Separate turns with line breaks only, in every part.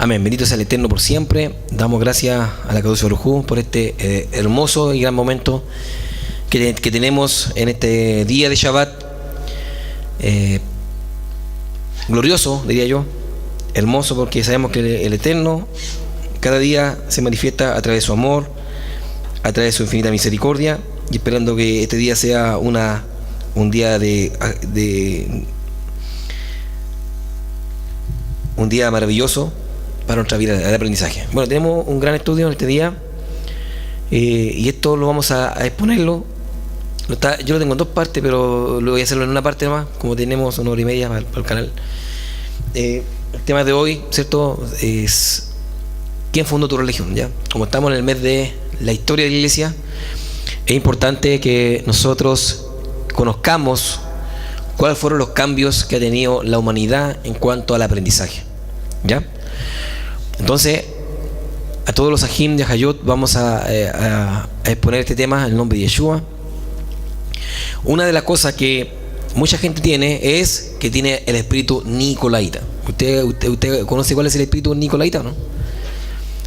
Amén. Bendito sea el Eterno por siempre. Damos gracias a la Kadosh Baruj Hu por este hermoso y gran momento que tenemos en este día de Shabbat. Glorioso, diría yo. Hermoso, porque sabemos que el Eterno cada día se manifiesta a través de su amor, a través de su infinita misericordia, y esperando que este día sea un día un día maravilloso para nuestra vida de aprendizaje. Bueno, tenemos un gran estudio en este día, y esto lo vamos a exponerlo. Yo lo tengo en dos partes, pero lo voy a hacerlo en una parte más, como tenemos una hora y media para el canal. El tema de hoy, ¿cierto?, es ¿quién fundó tu religión? ¿Ya? Como estamos en el mes de la historia de la iglesia, es importante que nosotros conozcamos cuáles fueron los cambios que ha tenido la humanidad en cuanto al aprendizaje. ¿Ya? Entonces, a todos los ajim de Hayot vamos a exponer este tema en el nombre de Yeshua. Una de las cosas que mucha gente tiene es que tiene el espíritu nicolaita. ¿Usted conoce cuál es el espíritu nicolaita, no?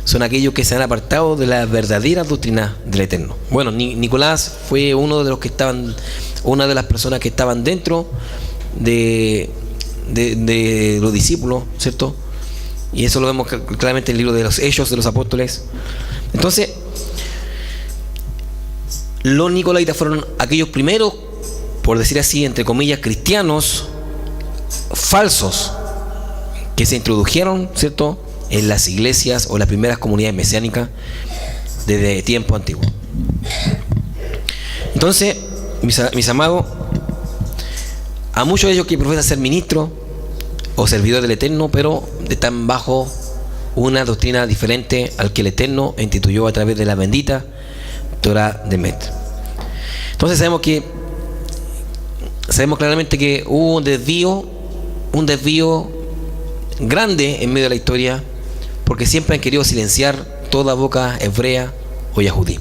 Son aquellos que se han apartado de la verdadera doctrina del Eterno. Bueno, Nicolás fue una de las personas que estaban dentro de los discípulos, ¿cierto? Y eso lo vemos claramente en el libro de los Hechos de los Apóstoles. Entonces, los nicolaitas fueron aquellos primeros, por decir así, entre comillas, cristianos falsos que se introdujeron, ¿cierto?, en las iglesias o las primeras comunidades mesiánicas desde tiempo antiguo. Entonces, mis amados, a muchos de ellos que profesan ser ministros o servidores del Eterno, pero están bajo una doctrina diferente al que el Eterno instituyó a través de la bendita Torah de Met. Entonces sabemos claramente que hubo un desvío grande en medio de la historia, porque siempre han querido silenciar toda boca hebrea o yahudí.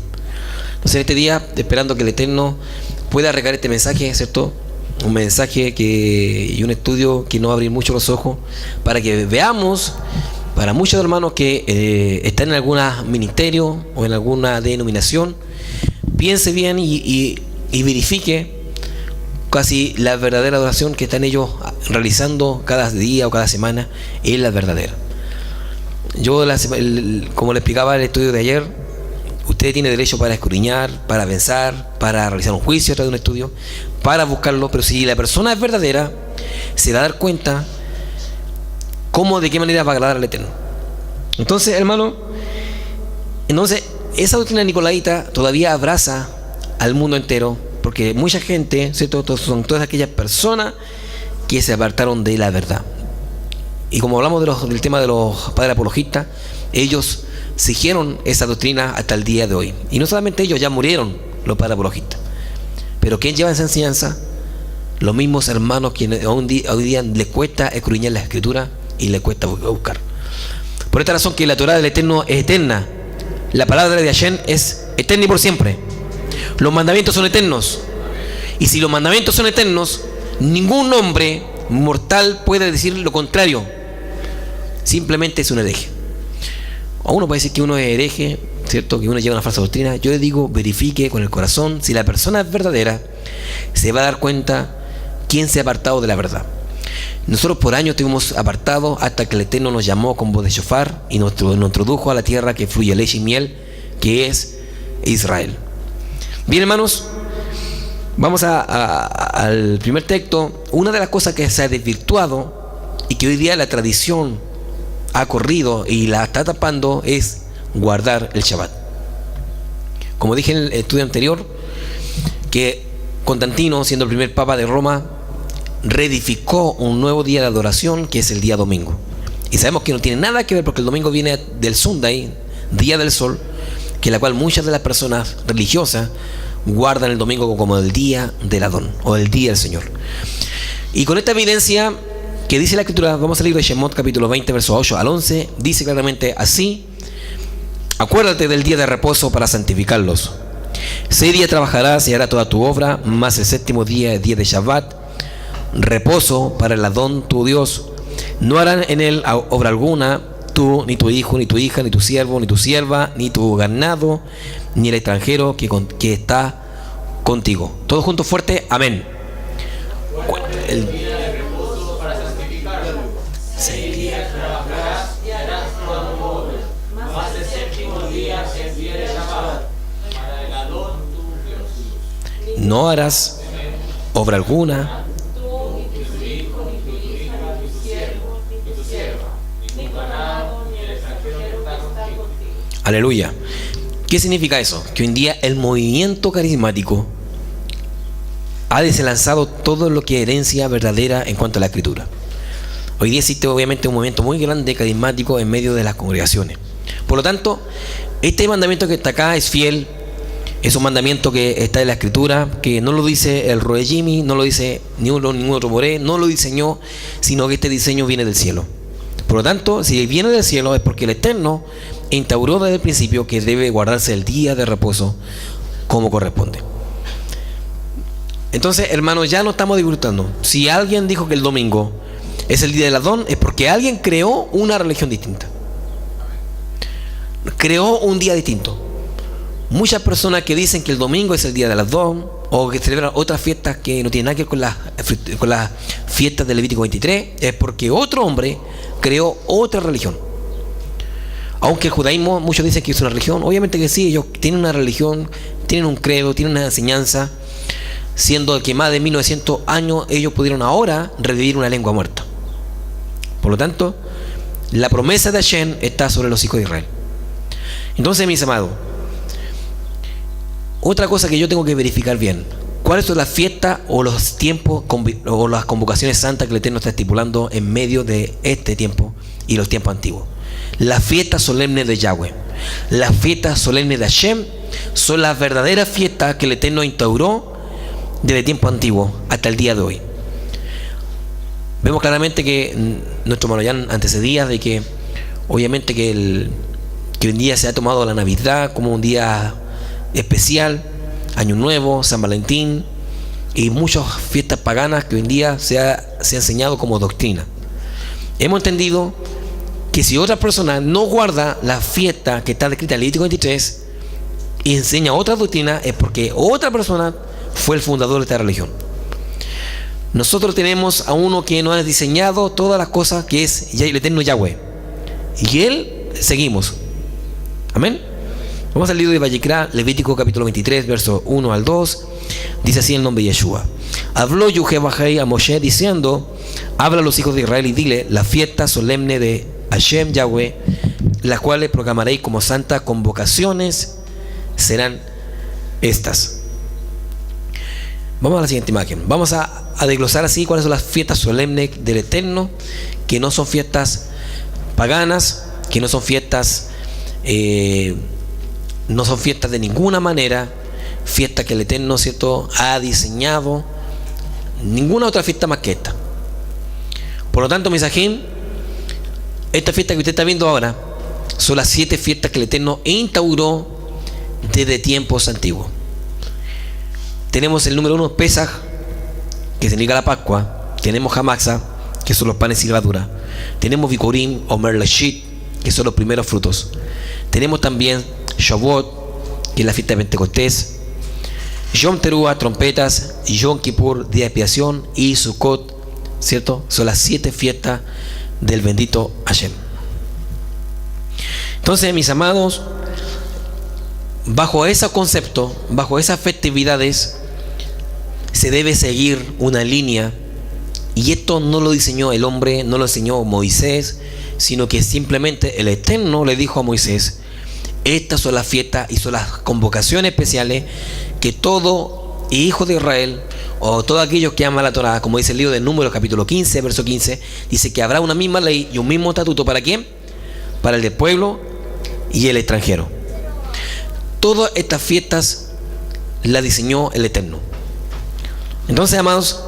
Entonces en este día, esperando que el Eterno pueda regar este mensaje, ¿cierto?, un mensaje y un estudio que nos va a abrir mucho los ojos, para que veamos, para muchos hermanos que están en algún ministerio o en alguna denominación, piense bien y verifique casi la verdadera adoración que están ellos realizando cada día o cada semana es la verdadera. Yo, como le explicaba en el estudio de ayer, usted tiene derecho para escudriñar, para pensar, para realizar un juicio a través de un estudio, para buscarlo, pero si la persona es verdadera, se va a dar cuenta de qué manera va a agradar al Eterno. Entonces, hermano, esa doctrina nicolaita todavía abraza al mundo entero, porque mucha gente, ¿cierto?, son todas aquellas personas que se apartaron de la verdad. Y como hablamos del tema de los padres apologistas, ellos siguieron esa doctrina hasta el día de hoy. Y no solamente ellos, ya murieron los padres apologistas. Pero ¿quién lleva esa enseñanza? Los mismos hermanos quienes hoy día les cuesta escudriñar la Escritura y les cuesta buscar. Por esta razón que la Torah del Eterno es eterna. La palabra de Hashem es eterna y por siempre. Los mandamientos son eternos. Y si los mandamientos son eternos, ningún hombre mortal puede decir lo contrario. Simplemente es un hereje. O uno puede decir que uno es hereje, ¿cierto?, que uno lleva una falsa doctrina. Yo le digo, verifique con el corazón. Si la persona es verdadera, se va a dar cuenta quién se ha apartado de la verdad. Nosotros por años estuvimos apartados hasta que el Eterno nos llamó con voz de shofar y nos introdujo a la tierra que fluye leche y miel, que es Israel. Bien, hermanos, vamos al primer texto. Una de las cosas que se ha desvirtuado y que hoy día la tradición ha corrido y la está tapando es guardar el Shabbat. Como dije en el estudio anterior, que Constantino, siendo el primer papa de Roma, reedificó un nuevo día de adoración, que es el día domingo. Y sabemos que no tiene nada que ver, porque el domingo viene del Sunday, día del sol, que la cual muchas de las personas religiosas guardan el domingo como el día del Adón o el día del Señor. Y con esta evidencia que dice la Escritura, vamos al libro de Shemot, capítulo 20, versos 8 al 11, dice claramente así: acuérdate del día de reposo para santificarlos. 6 días trabajarás y harás toda tu obra, mas el séptimo día es día de Shabbat, reposo para el Adón tu Dios. No harán en él obra alguna tú, ni tu hijo, ni tu hija, ni tu siervo, ni tu sierva, ni tu ganado, ni el extranjero que está contigo. Todos juntos fuerte, amén. Sí. No harás obra alguna. Aleluya. ¿Qué significa eso? Que hoy en día el movimiento carismático ha desenlazado todo lo que es herencia verdadera en cuanto a la escritura. Hoy día existe obviamente un movimiento muy grande carismático en medio de las congregaciones. Por lo tanto, este mandamiento que está acá es fiel. Es un mandamiento que está en la escritura, que no lo dice el Roe Jimmy, no lo dice ningún otro Boré, no lo diseñó, sino que este diseño viene del cielo. Por lo tanto, si viene del cielo es porque el Eterno instauró desde el principio que debe guardarse el día de reposo como corresponde. Entonces, hermanos, ya no estamos disfrutando. Si alguien dijo que el domingo es el día del Adón, es porque alguien creó una religión distinta. Creó un día distinto. Muchas personas que dicen que el domingo es el día del Adón, o que celebran otras fiestas que no tienen nada que ver con las fiestas del Levítico 23, es porque otro hombre creó otra religión. Aunque el judaísmo, muchos dicen que es una religión, obviamente que sí, ellos tienen una religión, tienen un credo, tienen una enseñanza, siendo que más de 1900 años ellos pudieron ahora revivir una lengua muerta. Por lo tanto, la promesa de Hashem está sobre los hijos de Israel. Entonces, mis amados, otra cosa que yo tengo que verificar bien, ¿cuáles son las fiestas o los tiempos o las convocaciones santas que el Eterno está estipulando en medio de este tiempo y los tiempos antiguos? Las fiestas solemnes de Yahweh, las fiestas solemnes de Hashem, son las verdaderas fiestas que el Eterno instauró desde tiempo antiguo hasta el día de hoy. Vemos claramente que nuestro hermano Jan antecedía de que obviamente que hoy en día se ha tomado la Navidad como un día especial, Año Nuevo, San Valentín y muchas fiestas paganas que hoy en día se ha enseñado como doctrina. Hemos entendido que si otra persona no guarda la fiesta que está descrita en Levítico 23 y enseña otra doctrina, es porque otra persona fue el fundador de esta religión. Nosotros tenemos a uno que nos ha diseñado todas las cosas, que es el Eterno Yahweh, y él seguimos. Amén. Vamos al libro de Vayikra, Levítico capítulo 23, verso 1 al 2. Dice así el nombre de Yeshua. Habló Yuhebahei a Moshe diciendo: habla a los hijos de Israel y dile: la fiesta solemne de Hashem Yahweh, las cuales proclamaréis como santas convocaciones, serán estas. Vamos a la siguiente imagen. Vamos a desglosar así cuáles son las fiestas solemnes del Eterno, que no son fiestas paganas, que no son fiestas de ninguna manera, fiestas que el Eterno, ¿cierto?, ha diseñado, ninguna otra fiesta más que esta. Por lo tanto, Misajín, esta fiesta que usted está viendo ahora son las 7 fiestas que el Eterno instauró desde tiempos antiguos. Tenemos el número 1, Pesaj, que significa la Pascua. Tenemos Hamaxa, que son los panes sin levadura. Tenemos Bikurim o Merleshit, que son los primeros frutos. Tenemos también Shavuot, que es la fiesta de Pentecostés. Yom Teruah, trompetas. Yom Kippur, día de expiación. Y Sukkot, ¿cierto? Son las 7 fiestas del bendito Hashem. Entonces, mis amados, bajo ese concepto, bajo esas festividades, se debe seguir una línea, y esto no lo diseñó el hombre, no lo enseñó Moisés, sino que simplemente el Eterno le dijo a Moisés: estas son las fiestas y son las convocaciones especiales que todo hijo de Israel, o todos aquellos que aman la Torah, como dice el libro de Números capítulo 15, verso 15, dice que habrá una misma ley y un mismo estatuto. ¿Para quién? Para el del pueblo y el extranjero. Todas estas fiestas las diseñó el Eterno. Entonces, amados,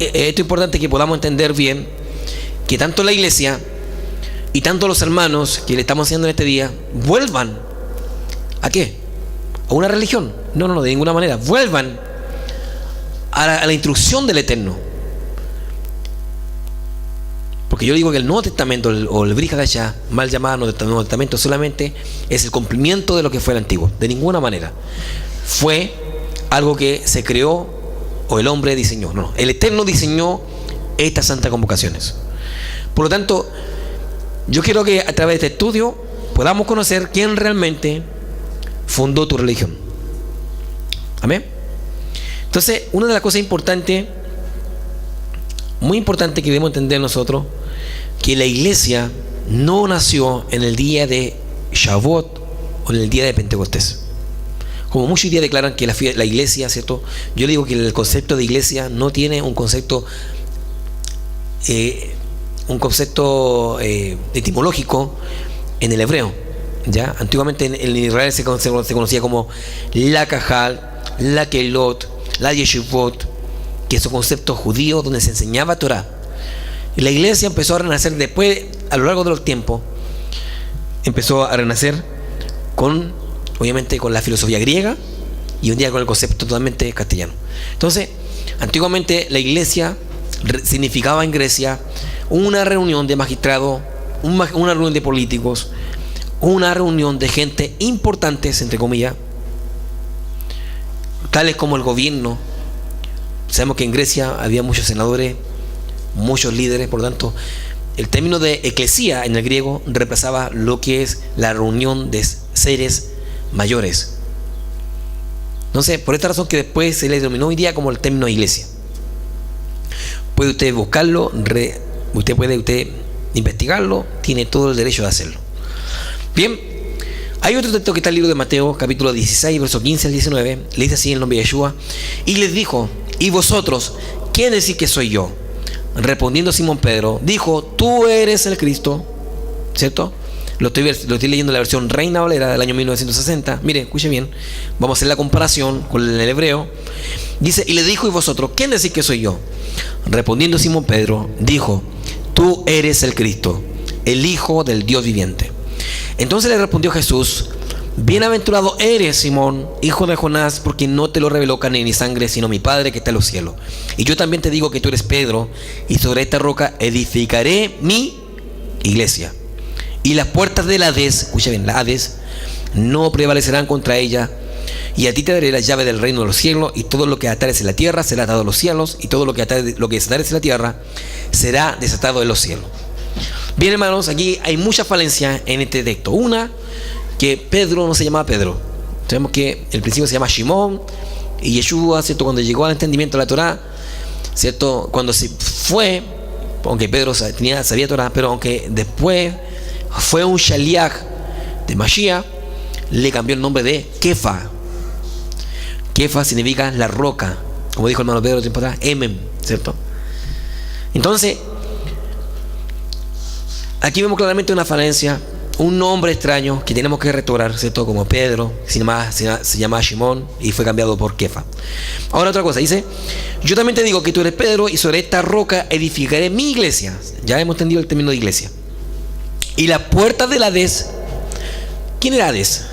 esto es importante que podamos entender bien que tanto la iglesia y tanto los hermanos que le estamos haciendo en este día vuelvan ¿a qué? ¿A una religión? No, de ninguna manera. Vuelvan a la instrucción del Eterno. Porque yo digo que el Nuevo Testamento, o el Brit Hadashah, mal llamado Nuevo Testamento, solamente es el cumplimiento de lo que fue el Antiguo. De ninguna manera fue algo que se creó o el hombre diseñó. No, el Eterno diseñó estas santas convocaciones. Por lo tanto, yo quiero que a través de este estudio podamos conocer quién realmente fundó tu religión. Amén. Entonces, una de las cosas importantes, muy importante que debemos entender nosotros, que la iglesia no nació en el día de Shavuot o en el día de Pentecostés. Como muchos hoy día declaran que la iglesia, ¿cierto? Yo le digo que el concepto de iglesia no tiene un concepto etimológico en el hebreo, ¿ya? Antiguamente en Israel se conocía como la Cajal, la Kelot, la Yeshivot, que son conceptos judíos donde se enseñaba Torah. Y la iglesia empezó a renacer después, a lo largo de los tiempos, empezó a renacer obviamente con la filosofía griega y un día con el concepto totalmente castellano. Entonces, antiguamente la iglesia significaba en Grecia una reunión de magistrados, una reunión de políticos, una reunión de gente importantes, entre comillas, tales como el gobierno. Sabemos que en Grecia había muchos senadores, muchos líderes, por lo tanto, el término de eclesía en el griego representaba lo que es la reunión de seres mayores. Entonces, por esta razón que después se le denominó hoy día como el término iglesia. Puede usted buscarlo, usted puede investigarlo, tiene todo el derecho de hacerlo. Bien, hay otro texto que está en el libro de Mateo, capítulo 16, versos 15 al 19, le dice así en el nombre de Yeshua, y les dijo: ¿y vosotros quién decís que soy yo? Respondiendo Simón Pedro, dijo: tú eres el Cristo, ¿cierto? Lo estoy leyendo en la versión Reina Valera del año 1960. Mire, escuche bien, vamos a hacer la comparación con el hebreo. Dice: y le dijo: ¿y vosotros quién decís que soy yo? Respondiendo Simón Pedro, dijo: tú eres el Cristo, el Hijo del Dios viviente. Entonces le respondió Jesús: bienaventurado eres, Simón, hijo de Jonás, porque no te lo reveló carne ni sangre, sino mi Padre que está en los cielos. Y yo también te digo que tú eres Pedro, y sobre esta roca edificaré mi iglesia. Y las puertas del Hades, escucha bien, la Hades, no prevalecerán contra ella. Y a ti te daré la llave del reino de los cielos, y todo lo que atares en la tierra será atado en los cielos, y todo lo que desatares en la tierra será desatado en los cielos. Bien, hermanos, aquí hay muchas falencias en este texto. Una, que Pedro no se llamaba Pedro. Sabemos que el principio se llama Shimón, y Yeshua, ¿cierto?, cuando llegó al entendimiento de la Torah, ¿cierto?, cuando se fue, aunque Pedro sabía Torah, pero aunque después fue un Shaliach de Mashiach, le cambió el nombre de Kefa. Kefa significa la roca, como dijo el hermano Pedro tiempo atrás, Emem, ¿cierto? Entonces, aquí vemos claramente una falencia, un nombre extraño que tenemos que restaurar, ¿cierto? Como Pedro, se llama Shimón y fue cambiado por Kefa. Ahora otra cosa, dice: yo también te digo que tú eres Pedro, y sobre esta roca edificaré mi iglesia. Ya hemos entendido el término de iglesia. Y las puertas del Hades. ¿Quién era Hades?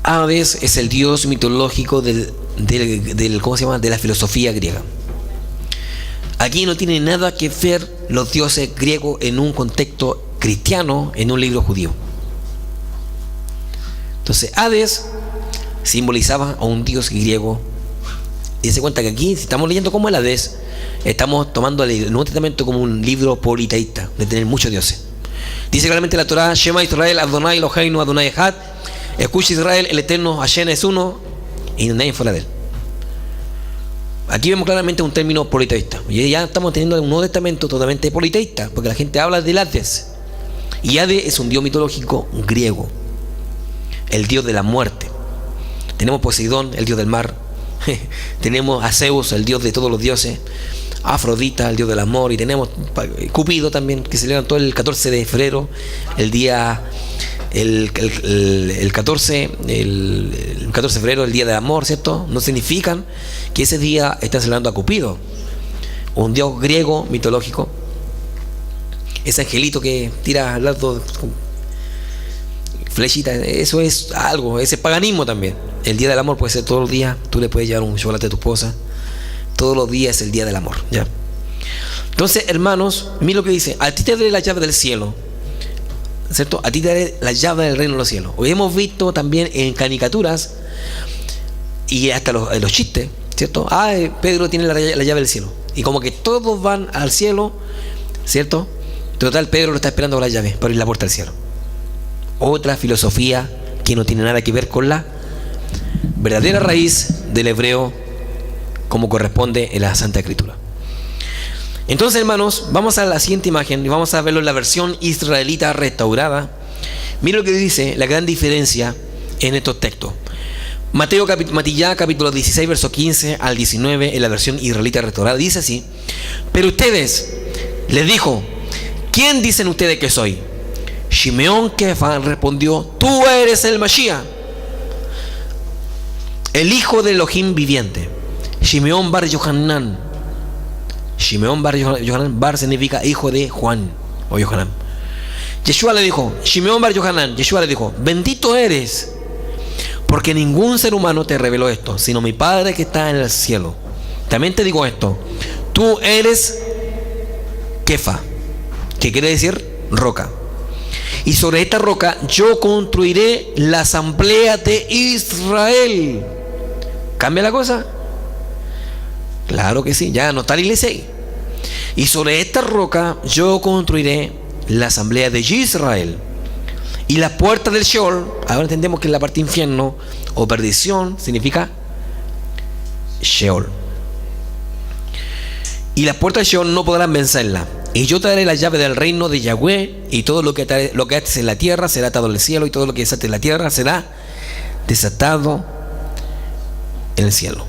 Hades es el dios mitológico ¿cómo se llama?, de la filosofía griega. Aquí no tiene nada que ver los dioses griegos en un contexto cristiano, en un libro judío. Entonces, Hades simbolizaba a un dios griego. Y se cuenta que aquí, si estamos leyendo como el Hades, estamos tomando el Nuevo Testamento como un libro politeísta, de tener muchos dioses. Dice claramente la Torah: Shema Israel, Adonai Eloheinu, Adonai Echad. Escucha Israel, el Eterno, Hashem es uno, y no hay nadie fuera de él. Aquí vemos claramente un término politeísta. Y ya estamos teniendo un Nuevo Testamento totalmente politeísta, porque la gente habla del Hades. Y Hades es un dios mitológico griego, el dios de la muerte. Tenemos Poseidón, el dios del mar. Tenemos a Zeus, el dios de todos los dioses. Afrodita, el dios del amor. Y tenemos Cupido también, que se levantó el 14 de febrero, el día... El 14 de febrero, el día del amor, ¿cierto? No significan que ese día están celebrando a Cupido, un dios griego mitológico, ese angelito que tira al lado flechita. Eso es algo, ese paganismo también. El día del amor puede ser todos los días. Tú le puedes llevar un chocolate a tu esposa. Todos los días es el día del amor, ¿ya? Entonces, hermanos, mira lo que dice: a ti te daré la llave del cielo, ¿cierto? A ti te daré la llave del reino de los cielos. Hoy hemos visto también en caricaturas y hasta los chistes, ¿cierto? Pedro tiene la llave del cielo, y como que todos van al cielo, ¿cierto? Total, Pedro lo está esperando con la llave para abrir la puerta al cielo. Otra filosofía que no tiene nada que ver con la verdadera raíz del hebreo, como corresponde en la Santa Escritura. Entonces, hermanos, vamos a la siguiente imagen y vamos a verlo en la versión israelita restaurada. Mira lo que dice la gran diferencia en estos textos. Matillá, capítulo 16, verso 15 al 19, en la versión israelita restaurada, dice así: pero ustedes, les dijo, ¿quién dicen ustedes que soy? Shimeón Kefa respondió: tú eres el Mashiach, el hijo de Elohim viviente. Shimeón bar Yohanan. Shimeón bar Yohanan, bar significa hijo de Juan o Yohanan. Yeshua le dijo, Shimeón bar Yohanan, Yeshua le dijo: bendito eres, porque ningún ser humano te reveló esto, sino mi Padre que está en el cielo. También te digo esto: tú eres Kefa, que quiere decir roca, y sobre esta roca yo construiré la asamblea de Israel. ¿Cambia la cosa? Claro que sí, ya no está la iglesia ahí. Y sobre esta roca yo construiré la asamblea de Israel. Y las puertas del Sheol, ahora entendemos que la parte infierno o perdición significa Sheol. Y las puertas del Sheol no podrán vencerla. Y yo te daré la llave del reino de Yahweh, y todo lo que ates en la tierra será atado en el cielo, y todo lo que desates en la tierra será desatado en el cielo.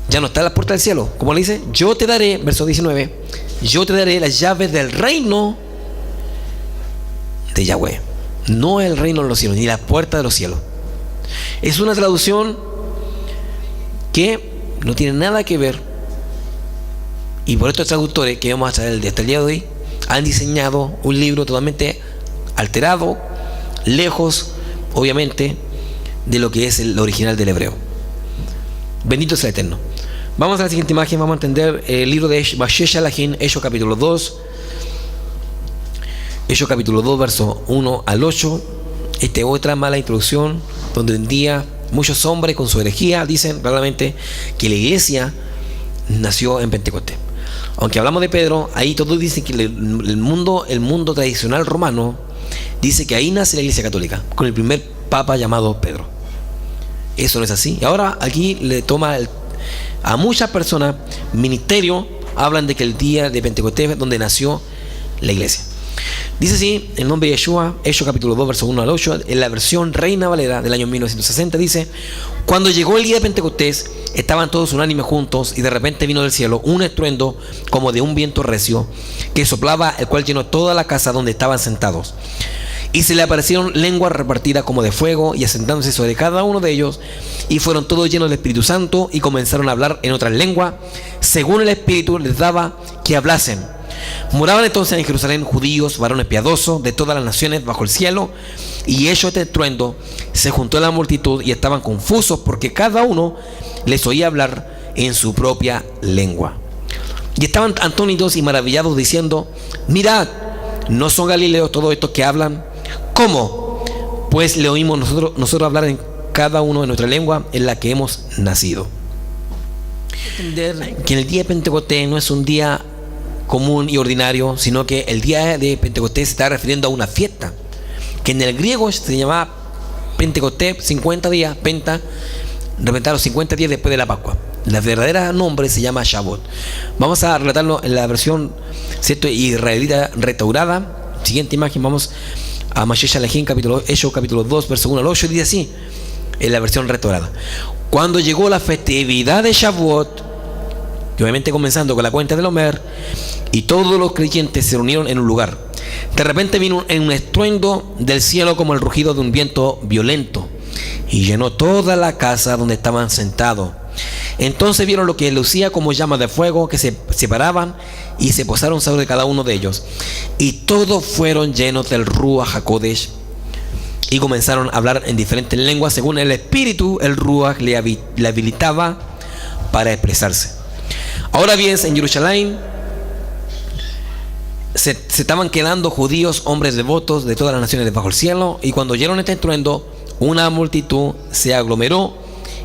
Ya no está en las puertas del cielo, como le dice: yo te daré, verso 19, yo te daré las llaves del reino de Yahweh, no el reino de los cielos, ni la puerta de los cielos. Es una traducción que no tiene nada que ver, y por estos traductores que vamos a traer hasta el día de hoy han diseñado un libro totalmente alterado, lejos obviamente de lo que es el original del hebreo. Bendito sea el Eterno. Vamos a la siguiente imagen. Vamos a entender el libro de Vashesh Alahim, Hechos capítulo 2. Hechos capítulo 2, verso 1 al 8. Esta es otra mala introducción, donde hoy en día muchos hombres con su herejía dicen realmente que la iglesia nació en Pentecostés. Aunque hablamos de Pedro, ahí todos dicen que el mundo tradicional romano dice que ahí nace la iglesia católica, con el primer papa llamado Pedro. Eso no es así. Y ahora aquí le toma a muchas personas ministerio, hablan de que el día de Pentecostés es donde nació la iglesia. Dice así, en nombre de Yeshua, Hechos capítulo 2, verso 1 al 8, en la versión Reina Valera del año 1960, dice: cuando llegó el día de Pentecostés, estaban todos unánimes juntos, y de repente vino del cielo un estruendo como de un viento recio, que soplaba, el cual llenó toda la casa donde estaban sentados. Y se le aparecieron lenguas repartidas como de fuego, y asentándose sobre cada uno de ellos, y fueron todos llenos del Espíritu Santo, y comenzaron a hablar en otras lenguas, según el Espíritu les daba que hablasen. Moraban entonces en Jerusalén judíos, varones piadosos, de todas las naciones bajo el cielo. Y hecho este estruendo, se juntó la multitud, y estaban confusos, porque cada uno les oía hablar en su propia lengua. Y estaban atónitos y maravillados, diciendo: mirad, ¿no son galileos todos estos que hablan? ¿Cómo? Pues le oímos nosotros hablar en cada uno de nuestra lengua en la que hemos nacido. Entender que el día de Pentecostés no es un día común y ordinario, sino que el día de Pentecostés se está refiriendo a una fiesta, que en el griego se llamaba Pentecostés, 50 días, Penta, representar los 50 días después de la Pascua. La verdadera nombre se llama Shavuot. Vamos a relatarlo en la versión, ¿cierto?, israelita restaurada. Siguiente imagen, vamos a Vashesh Alahim, Hechos capítulo 2, verso 1 al 8, dice así, en la versión restaurada: cuando llegó la festividad de Shavuot, que obviamente comenzando con la cuenta del Omer, y todos los creyentes se reunieron en un lugar, de repente vino un estruendo del cielo como el rugido de un viento violento, y llenó toda la casa donde estaban sentados. Entonces vieron lo que lucía como llamas de fuego, que se separaban y se posaron sobre cada uno de ellos, y todos fueron llenos del Ruach HaKodesh, y comenzaron a hablar en diferentes lenguas según el Espíritu, el Ruach, le habilitaba para expresarse. Ahora bien, en Jerusalén se estaban quedando judíos, hombres devotos de todas las naciones debajo del cielo, y cuando oyeron este estruendo, una multitud se aglomeró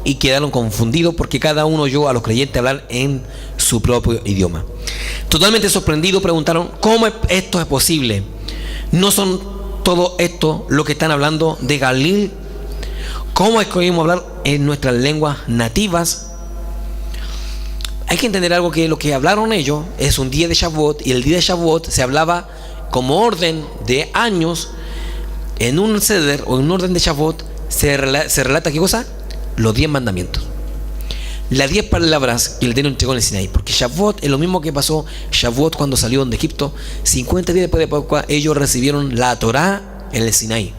y quedaron confundidos porque cada uno oyó a los creyentes hablar en su propio idioma. Totalmente sorprendidos preguntaron: ¿cómo esto es posible? ¿No son todo esto lo que están hablando de Galilea? ¿Cómo es que oímos hablar en nuestras lenguas nativas? Hay que entender algo, que lo que hablaron ellos es un día de Shavuot, y el día de Shavuot se hablaba como orden de años. En un ceder o en un orden de Shavuot se relata ¿qué cosa? Los 10 mandamientos, las 10 palabras que el Eterno entregó en el Sinaí, porque Shavuot es lo mismo que pasó Shavuot cuando salieron de Egipto. 50 días después de Pascua ellos recibieron la Torá en el Sinaí.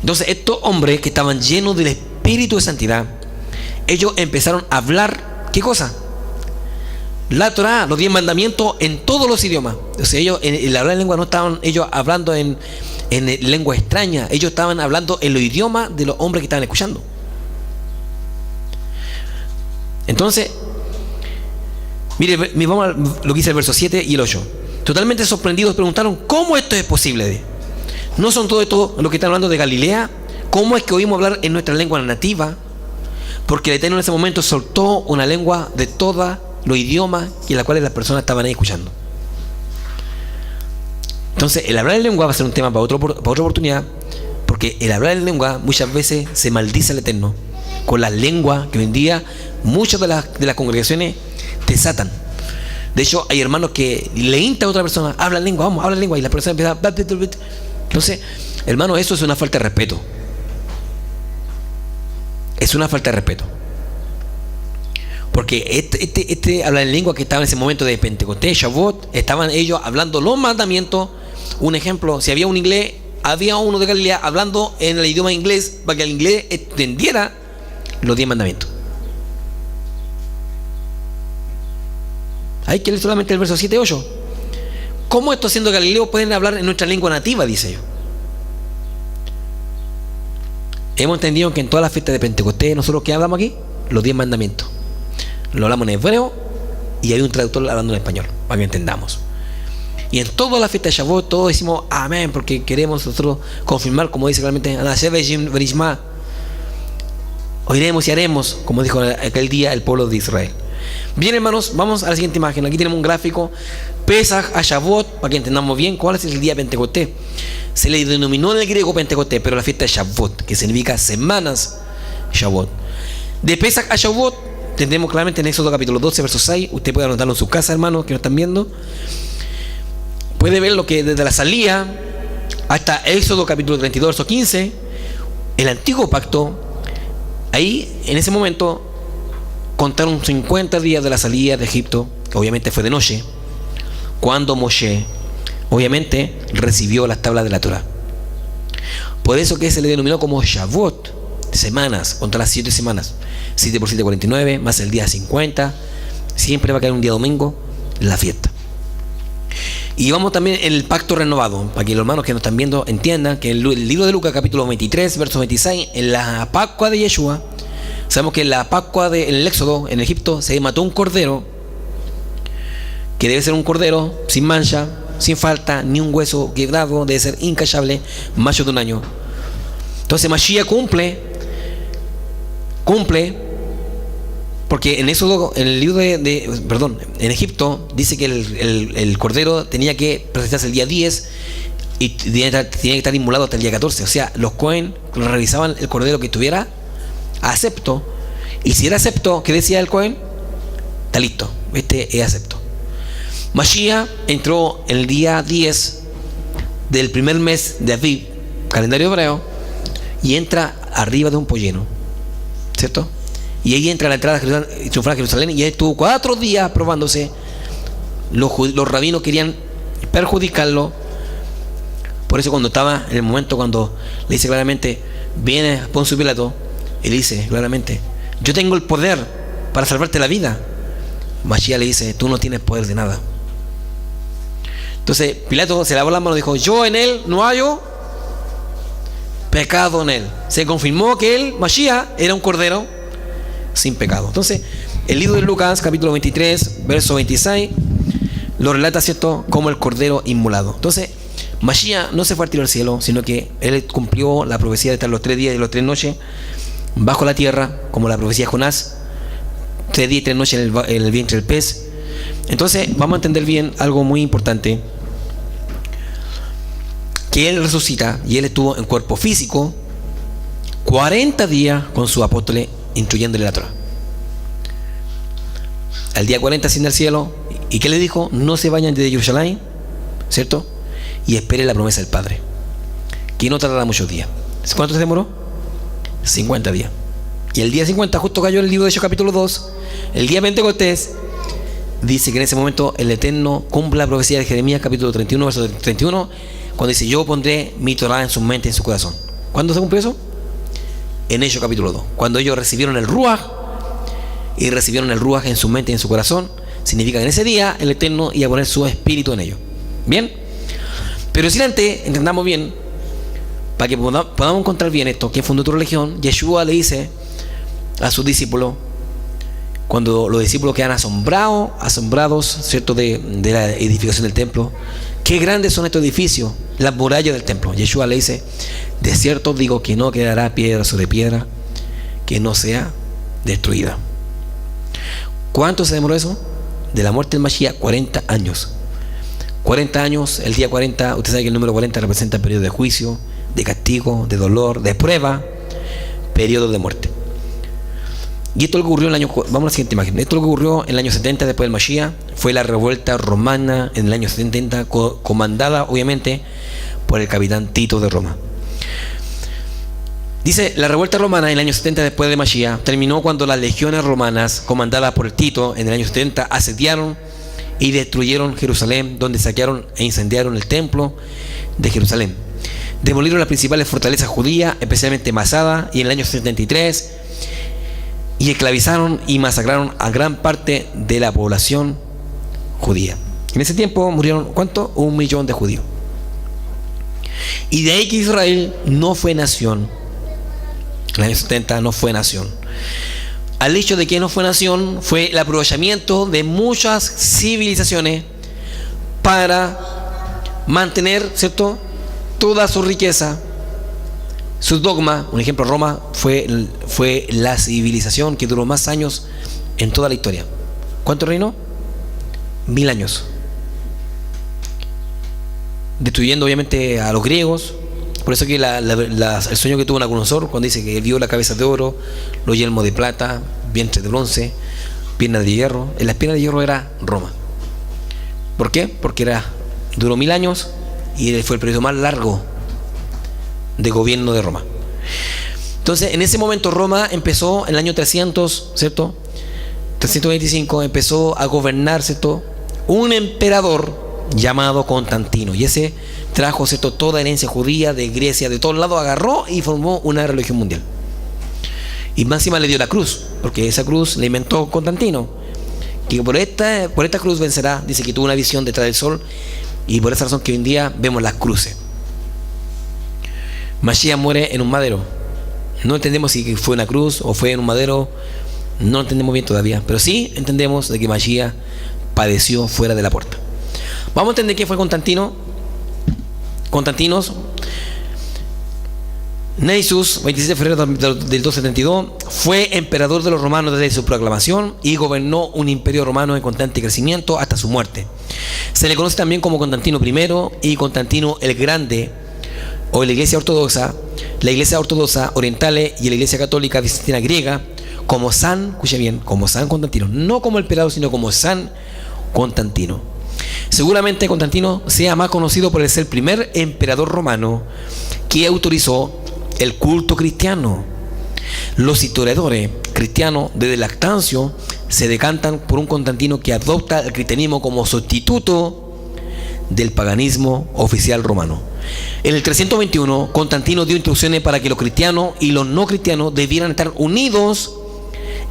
Entonces estos hombres que estaban llenos del espíritu de santidad, ellos empezaron a hablar ¿qué cosa? La Torá, los 10 mandamientos en todos los idiomas. O sea, ellos en la lengua no estaban ellos hablando en lengua extraña, ellos estaban hablando en los idiomas de los hombres que estaban escuchando. Entonces, mire, vamos a lo que dice el verso 7 y el 8. Totalmente sorprendidos preguntaron: ¿cómo esto es posible? ¿No son todo esto lo que están hablando de Galilea? ¿Cómo es que oímos hablar en nuestra lengua nativa? Porque el Eterno en ese momento soltó una lengua de todos los idiomas y en la cual las personas estaban ahí escuchando. Entonces, el hablar en lengua va a ser un tema para otra oportunidad, porque el hablar en lengua muchas veces se maldice al Eterno con la lengua que hoy en día muchas de las congregaciones desatan. De hecho, hay hermanos que le insta a otra persona: habla en lengua, vamos, habla en lengua, y la persona empieza a... Entonces, hermano, eso es una falta de respeto. Es una falta de respeto. Porque este hablar en lengua que estaba en ese momento de Pentecostés, Shavuot, estaban ellos hablando los mandamientos. Un ejemplo: si había un inglés, había uno de Galilea hablando en el idioma inglés para que el inglés entendiera los 10 mandamientos. Hay que leer solamente el verso 7 y 8. ¿Cómo estos siendo galileos pueden hablar en nuestra lengua nativa? Dice yo. Hemos entendido que en todas las fiestas de Pentecostés, nosotros ¿qué hablamos aquí? Los 10 mandamientos. Lo hablamos en hebreo y hay un traductor hablando en español para que entendamos. Y en todas las fiestas de Shavuot todos decimos amén, porque queremos nosotros confirmar, como dice claramente, oiremos y haremos, como dijo aquel día el pueblo de Israel. Bien, hermanos, vamos a la siguiente imagen. Aquí tenemos un gráfico: Pesaj a Shavuot, para que entendamos bien cuál es el día de Pentecostés. Se le denominó en el griego Pentecostés, pero la fiesta de Shavuot, que significa semanas Shavuot. De Pesaj a Shavuot entendemos claramente en Éxodo capítulo 12, verso 6. Usted puede anotarlo en su casa, hermanos, que nos están viendo. Puede ver lo que desde la salida hasta Éxodo capítulo 32, verso 15, el antiguo pacto. Ahí, en ese momento, contaron 50 días de la salida de Egipto. Obviamente fue de noche, cuando Moshe, obviamente, recibió las tablas de la Torá. Por eso que se le denominó como Shavuot, semanas, contra las 7 semanas. 7 por 7, 49, más el día 50. Siempre va a caer un día domingo, la fiesta. Y vamos también en el pacto renovado, para que los hermanos que nos están viendo entiendan que el libro de Lucas capítulo 23, verso 26, en la Pascua de Yeshua, sabemos que en la Pascua en el Éxodo, en Egipto, se mató un cordero, que debe ser un cordero sin mancha, sin falta, ni un hueso quebrado, debe ser incachable, macho de un año. Entonces Mashiach cumple, porque en Éxodo, en el libro en Egipto, dice que el cordero tenía que presentarse el día 10 y tenía que estar inmolado hasta el día 14. O sea, los Cohen revisaban el cordero que estuviera acepto, y si era acepto, ¿qué decía el Cohen? Está listo, este es acepto. Mashiach entró en el día 10 del primer mes de Aviv, calendario hebreo, y entra arriba de un pollino, ¿cierto? Y ahí entra a la entrada triunfal a Jerusalén, y ahí estuvo 4 días probándose. Los rabinos querían perjudicarlo. Por eso cuando estaba en el momento cuando le dice claramente, viene Poncio Pilato, y le dice claramente, yo tengo el poder para salvarte la vida. Mashiach le dice, tú no tienes poder de nada. Entonces Pilato se lavó las manos y dijo, yo en él no hallo pecado en él. Se confirmó que él, Mashiach, era un cordero sin pecado. Entonces, el libro de Lucas, capítulo 23, verso 26, lo relata, ¿cierto?, como el cordero inmolado. Entonces, Mashiach no se fue al tiro al cielo, sino que él cumplió la profecía de estar los 3 días y los 3 noches bajo la tierra, como la profecía de Jonás, 3 días y 3 noches en el vientre del pez. Entonces, vamos a entender bien algo muy importante, que él resucita y él estuvo en cuerpo físico 40 días con sus apóstoles instruyéndole la Torá. Al día 40 asciende al cielo. ¿Y qué le dijo? No se vayan de Jerusalén, ¿cierto? Y esperen la promesa del Padre, que no tardará muchos días. ¿Cuánto se demoró? 50 días. Y el día 50 justo cayó el libro de Hechos capítulo 2. El día Pentecostés dice que en ese momento el Eterno cumple la profecía de Jeremías capítulo 31, verso 31, cuando dice: yo pondré mi Torá en su mente y en su corazón. ¿Cuándo se cumplió eso? En Hechos capítulo 2, cuando ellos recibieron el Ruaj, y recibieron el Ruaj en su mente y en su corazón. Significa que en ese día el Eterno iba a poner su espíritu en ellos. Bien, pero si antes entendamos bien, para que podamos encontrar bien esto, ¿quién fundó tu religión? Yeshua le dice a sus discípulos, cuando los discípulos quedan asombrados, ¿cierto?, de la edificación del templo: qué grandes son estos edificios, las murallas del templo. Yeshua le dice: de cierto os digo que no quedará piedra sobre piedra que no sea destruida. ¿Cuánto se demoró eso? De la muerte del Mashiach, 40 años. 40 años, el día 40, usted sabe que el número 40 representa el periodo de juicio, de castigo, de dolor, de prueba, periodo de muerte. Y esto ocurrió en el año, vamos a la siguiente imagen, esto ocurrió en el año 70 después del Mashiach. Fue la revuelta romana en el año 70, comandada obviamente por el capitán Tito de Roma. Dice, la revuelta romana en el año 70 después de Mashiach terminó cuando las legiones romanas, comandadas por Tito en el año 70, asediaron y destruyeron Jerusalén, donde saquearon e incendiaron el templo de Jerusalén. Demolieron las principales fortalezas judías, especialmente Masada, y en el año 73, y esclavizaron y masacraron a gran parte de la población judía. En ese tiempo murieron, ¿cuánto? 1 millón de judíos. Y de ahí que Israel no fue nación. En el año 70 no fue nación. Al hecho de que no fue nación fue el aprovechamiento de muchas civilizaciones para mantener, ¿cierto?, toda su riqueza, sus dogmas. Un ejemplo, Roma fue la civilización que duró más años en toda la historia. ¿Cuánto reinó? 1000 años. Destruyendo obviamente a los griegos. Por eso que el sueño que tuvo Nabucodonosor, cuando dice que vio la cabeza de oro, los yelmos de plata, vientre de bronce, piernas de hierro. En las piernas de hierro era Roma. ¿Por qué? Porque duró 1000 años y fue el periodo más largo de gobierno de Roma. Entonces, en ese momento Roma empezó en el año 300, ¿cierto? 325 empezó a gobernar, ¿cierto?, un emperador llamado Constantino, y ese trajo, ¿cierto?, toda herencia judía de Grecia, de todos lados, agarró y formó una religión mundial. Y más encima le dio la cruz, porque esa cruz la inventó Constantino, que por esta cruz vencerá. Dice que tuvo una visión detrás del sol, y por esa razón que hoy en día vemos las cruces. Mashiach muere en un madero. No entendemos si fue una cruz o fue en un madero, no entendemos bien todavía, pero sí entendemos de que Mashiach padeció fuera de la puerta. Vamos a entender quién fue Constantino. Constantinos, Neisus, 26 de febrero del 272, fue emperador de los romanos desde su proclamación y gobernó un imperio romano en constante crecimiento hasta su muerte. Se le conoce también como Constantino I y Constantino el Grande, o la Iglesia Ortodoxa orientales y la Iglesia Católica Bizantina griega, como San, escuche bien, como San Constantino, no como emperador, sino como San Constantino. Seguramente Constantino sea más conocido por ser el primer emperador romano que autorizó el culto cristiano. Los historiadores cristianos desde Lactancio se decantan por un Constantino que adopta el cristianismo como sustituto del paganismo oficial romano. En el 321, Constantino dio instrucciones para que los cristianos y los no cristianos debieran estar unidos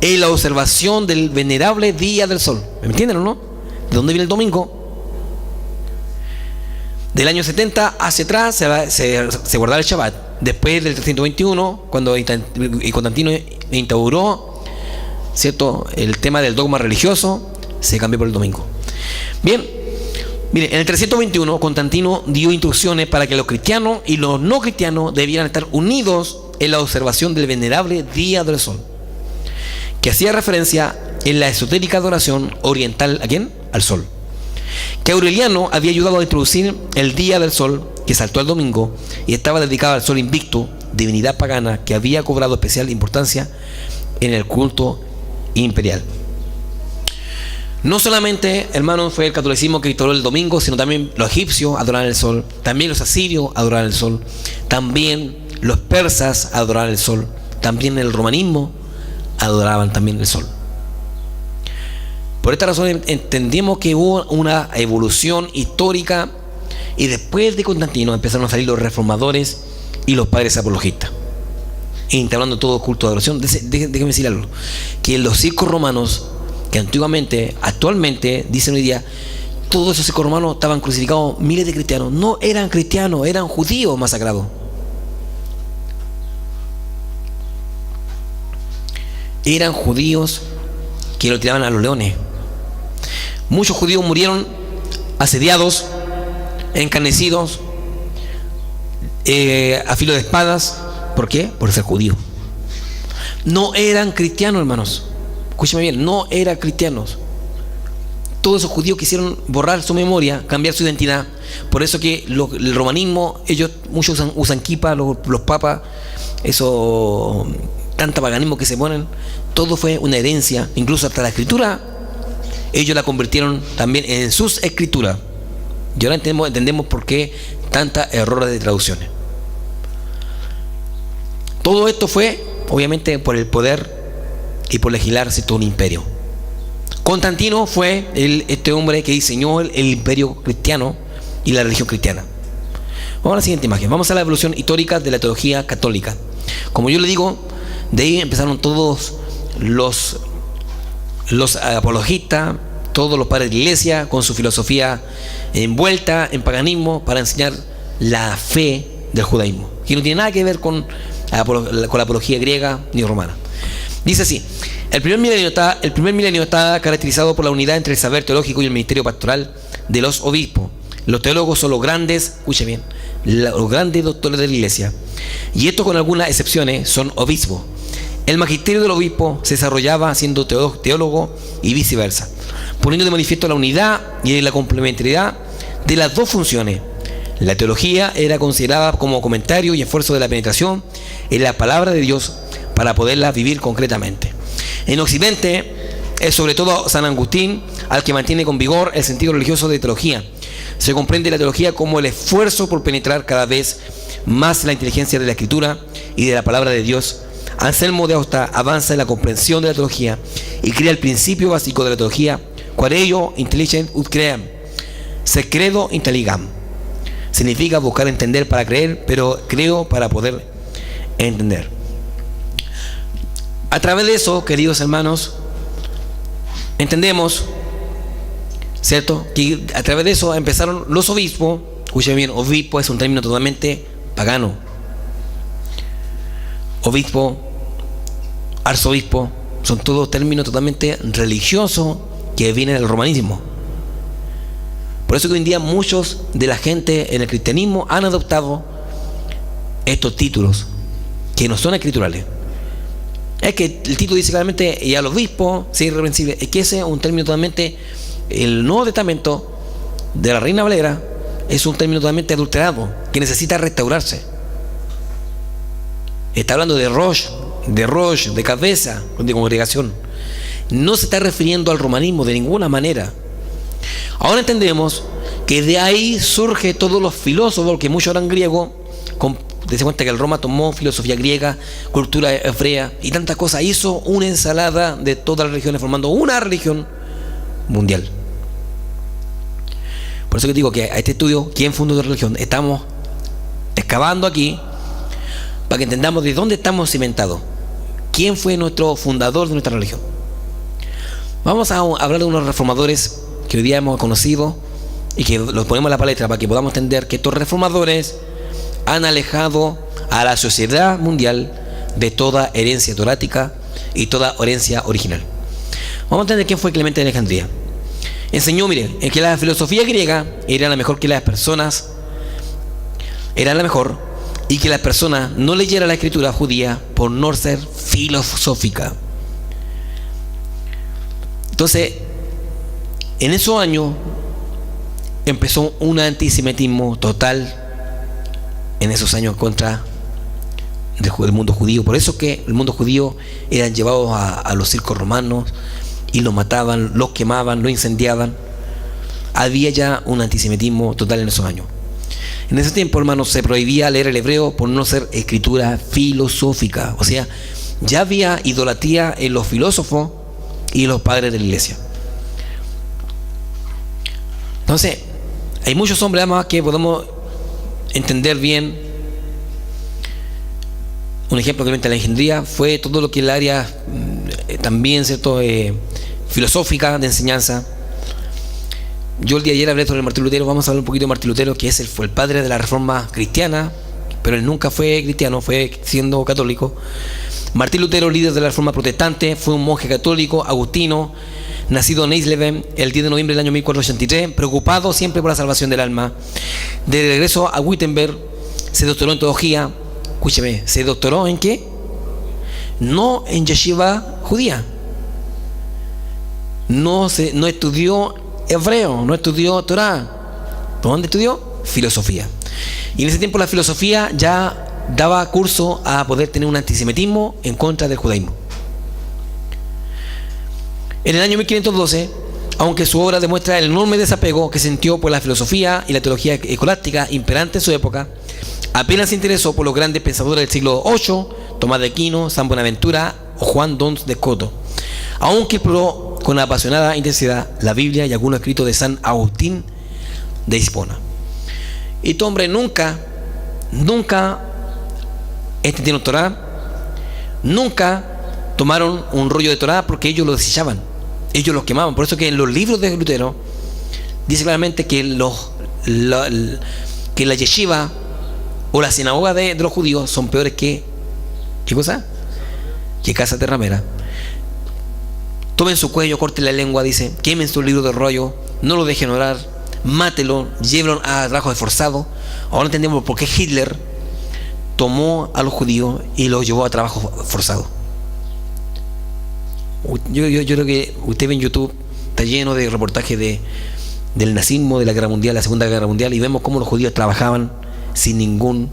en la observación del venerable día del sol. ¿Me entienden o no? ¿De dónde viene el domingo? Del año 70 hacia atrás se guardaba el Shabbat. Después del 321, cuando Constantino instauró, ¿cierto?, el tema del dogma religioso, se cambió por el domingo. Bien, Mire, en el 321 Constantino dio instrucciones para que los cristianos y los no cristianos debieran estar unidos en la observación del venerable Día del Sol, que hacía referencia en la esotérica adoración oriental, ¿a quién? Al sol. Que Aureliano había ayudado a introducir el Día del Sol, que saltó al domingo y estaba dedicado al Sol Invicto, divinidad pagana que había cobrado especial importancia en el culto imperial. No solamente, hermanos, fue el catolicismo que instauró el domingo, sino también los egipcios adoraban el sol, también los asirios adoraban el sol, también los persas adoraban el sol, también el romanismo adoraban también el sol. Por esta razón entendemos que hubo una evolución histórica y después de Constantino empezaron a salir los reformadores y los padres apologistas, instaurando todo culto de adoración. Déjenme decir algo, que los circos romanos, que actualmente, dicen hoy día, todos esos circos romanos estaban crucificados miles de cristianos. No eran cristianos, eran judíos masacrados. Eran judíos que lo tiraban a los leones. Muchos judíos murieron asediados, encarnecidos, a filo de espadas. ¿Por qué? Por ser judíos. No eran cristianos, hermanos. Escúchame bien, no eran cristianos. Todos esos judíos quisieron borrar su memoria, cambiar su identidad. Por eso que el romanismo, muchos usan kippah, los papas, eso, tanta paganismo que se ponen. Todo fue una herencia, incluso hasta la escritura, ellos la convirtieron también en sus escrituras. Y ahora entendemos por qué tantos errores de traducciones. Todo esto fue, obviamente, por el poder y por legislarse todo un imperio. Constantino fue este hombre que diseñó el imperio cristiano y la religión cristiana. Vamos a la siguiente imagen. Vamos a la evolución histórica de la teología católica. Como yo le digo, de ahí empezaron todos los apologistas, todos los padres de la iglesia, con su filosofía envuelta en paganismo para enseñar la fe del judaísmo, que no tiene nada que ver con la apología griega ni romana. Dice así: el primer milenio está caracterizado por la unidad entre el saber teológico y el ministerio pastoral de los obispos. Los teólogos son los grandes, escuche bien, los grandes doctores de la iglesia, y estos, con algunas excepciones, son obispos. El magisterio del obispo se desarrollaba siendo teólogo y viceversa, poniendo de manifiesto la unidad y la complementariedad de las dos funciones. La teología era considerada como comentario y esfuerzo de la penetración en la palabra de Dios para poderla vivir concretamente. En Occidente es sobre todo San Agustín al que mantiene con vigor el sentido religioso de teología. Se comprende la teología como el esfuerzo por penetrar cada vez más la inteligencia de la Escritura y de la palabra de Dios. Anselmo de Aosta avanza en la comprensión de la teología y crea el principio básico de la teología: quaereo intelligent ut cream, se credo intelligam. Significa buscar entender para creer, pero creo para poder entender. A través de eso, queridos hermanos, entendemos, ¿cierto?, que a través de eso empezaron los obispos. Escuchen bien, obispo es un término totalmente pagano. Obispo, arzobispo, son todos términos totalmente religiosos que vienen del romanismo. Por eso que hoy en día muchos de la gente en el cristianismo han adoptado estos títulos que no son escriturales. Es que el título dice claramente, y al obispo, sea irreprensible. Es que ese es un término totalmente, el Nuevo Testamento de la Reina Valera es un término totalmente adulterado, que necesita restaurarse. Está hablando de roche, de cabeza, de congregación. No se está refiriendo al romanismo de ninguna manera. Ahora entendemos que de ahí surge todos los filósofos, que muchos eran griegos, desde cuenta que el Roma tomó filosofía griega, cultura hebrea y tantas cosas, hizo una ensalada de todas las religiones formando una religión mundial. Por eso que digo que a este estudio, ¿quién fundó la religión?, estamos excavando aquí para que entendamos de dónde estamos cimentados, quién fue nuestro fundador de nuestra religión. Vamos a hablar de unos reformadores que hoy día hemos conocido y que los ponemos en la palestra para que podamos entender que estos reformadores han alejado a la sociedad mundial de toda herencia torática y toda herencia original. Vamos a entender quién fue Clemente de Alejandría. enseñó, mire, que la filosofía griega era la mejor que las personas, era la mejor, y que las personas no leyeran la escritura judía por no ser filosófica. Entonces, en esos años empezó un antisemitismo total en esos años contra del mundo judío. Por eso que el mundo judío eran llevados a los circos romanos y los mataban, los quemaban, los incendiaban. Había ya un antisemitismo total en esos años. En ese tiempo, hermanos, se prohibía leer el hebreo por no ser escritura filosófica. O sea, ya había idolatría en los filósofos y los padres de la iglesia. Entonces, hay muchos hombres, además, que podemos entender bien. Un ejemplo que en la Alejandría fue todo lo que es el área también, ¿cierto?, filosófica de enseñanza. Yo el día de ayer hablé sobre Martín Lutero. Vamos a hablar un poquito de Martín Lutero, que fue el padre de la Reforma cristiana, pero él nunca fue cristiano, fue siendo católico. Martín Lutero, líder de la Reforma protestante, fue un monje católico, agustino, nacido en Eisleben el 10 de noviembre del año 1483, preocupado siempre por la salvación del alma. De regreso a Wittenberg, se doctoró en teología. Escúcheme, ¿se doctoró en qué? No en yeshiva judía. No estudió hebreo, no estudió Torah. ¿Dónde estudió? Filosofía. Y en ese tiempo la filosofía ya daba curso a poder tener un antisemitismo en contra del judaísmo. En el año 1512, aunque su obra demuestra el enorme desapego que sintió por la filosofía y la teología escolástica imperante en su época, apenas se interesó por los grandes pensadores del siglo VIII, Tomás de Aquino, San Buenaventura o Juan Dons de Coto, aunque exploró con apasionada intensidad la Biblia y algunos escritos de San Agustín de Hipona. Este hombre nunca entendieron Torah, nunca tomaron un rollo de Torah, porque ellos lo desechaban, ellos los quemaban. Por eso que en los libros de Lutero dice claramente que que la yeshiva o la sinagoga de los judíos son peores que, ¿qué cosa? Que casa terramera. Tomen su cuello, corten la lengua, dice, quemen su libro de rollo, no lo dejen orar, mátelo, llévenlo a trabajo de forzado. Ahora entendemos por qué Hitler tomó a los judíos y los llevó a trabajo forzado. Yo creo que usted ve en YouTube, está lleno de reportajes del nazismo, de la guerra mundial, la segunda guerra mundial, y vemos cómo los judíos trabajaban sin ningún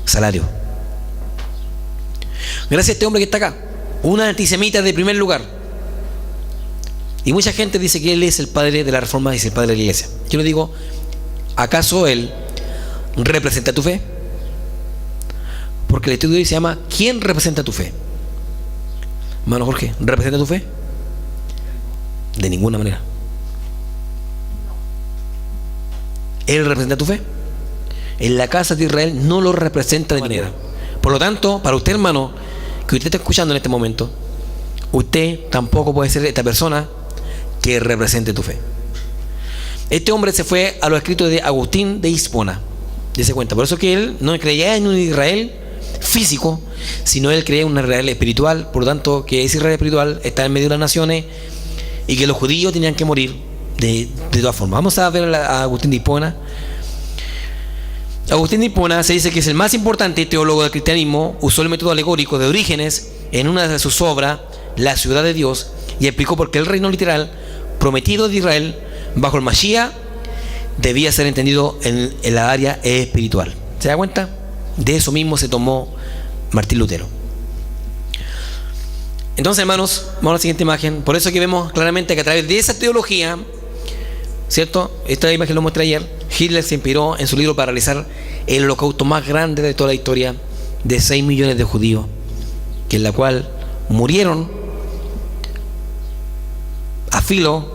salario. Gracias a este hombre que está acá, un antisemita de primer lugar. Y mucha gente dice que él es el padre de la Reforma y es el padre de la iglesia. Yo le digo, ¿acaso él representa tu fe? Porque el estudio hoy se llama ¿quién representa tu fe? Hermano Jorge, ¿representa tu fe? De ninguna manera. ¿Él representa tu fe? En la casa de Israel no lo representa de manera. Por lo tanto, para usted, hermano, que usted está escuchando en este momento, usted tampoco puede ser esta persona que represente tu fe. Este hombre se fue a los escritos de Agustín de Hipona. Dese cuenta. Por eso que él no creía en un Israel físico, sino él creía en un Israel espiritual. Por lo tanto, que ese Israel espiritual está en medio de las naciones y que los judíos tenían que morir de todas formas. Vamos a ver a Agustín de Hipona. Agustín de Hipona se dice que es el más importante teólogo del cristianismo. Usó el método alegórico de Orígenes en una de sus obras, La ciudad de Dios, y explicó por qué el reino literal prometido de Israel bajo el Mashiach debía ser entendido en la área espiritual. ¿Se da cuenta? De eso mismo se tomó Martín Lutero. Entonces, hermanos, vamos a la siguiente imagen. Por eso que vemos claramente que a través de esa teología, ¿cierto? Esta imagen lo mostré ayer. Hitler se inspiró en su libro para realizar el holocausto más grande de toda la historia, de 6 millones de judíos, que en la cual murieron a filo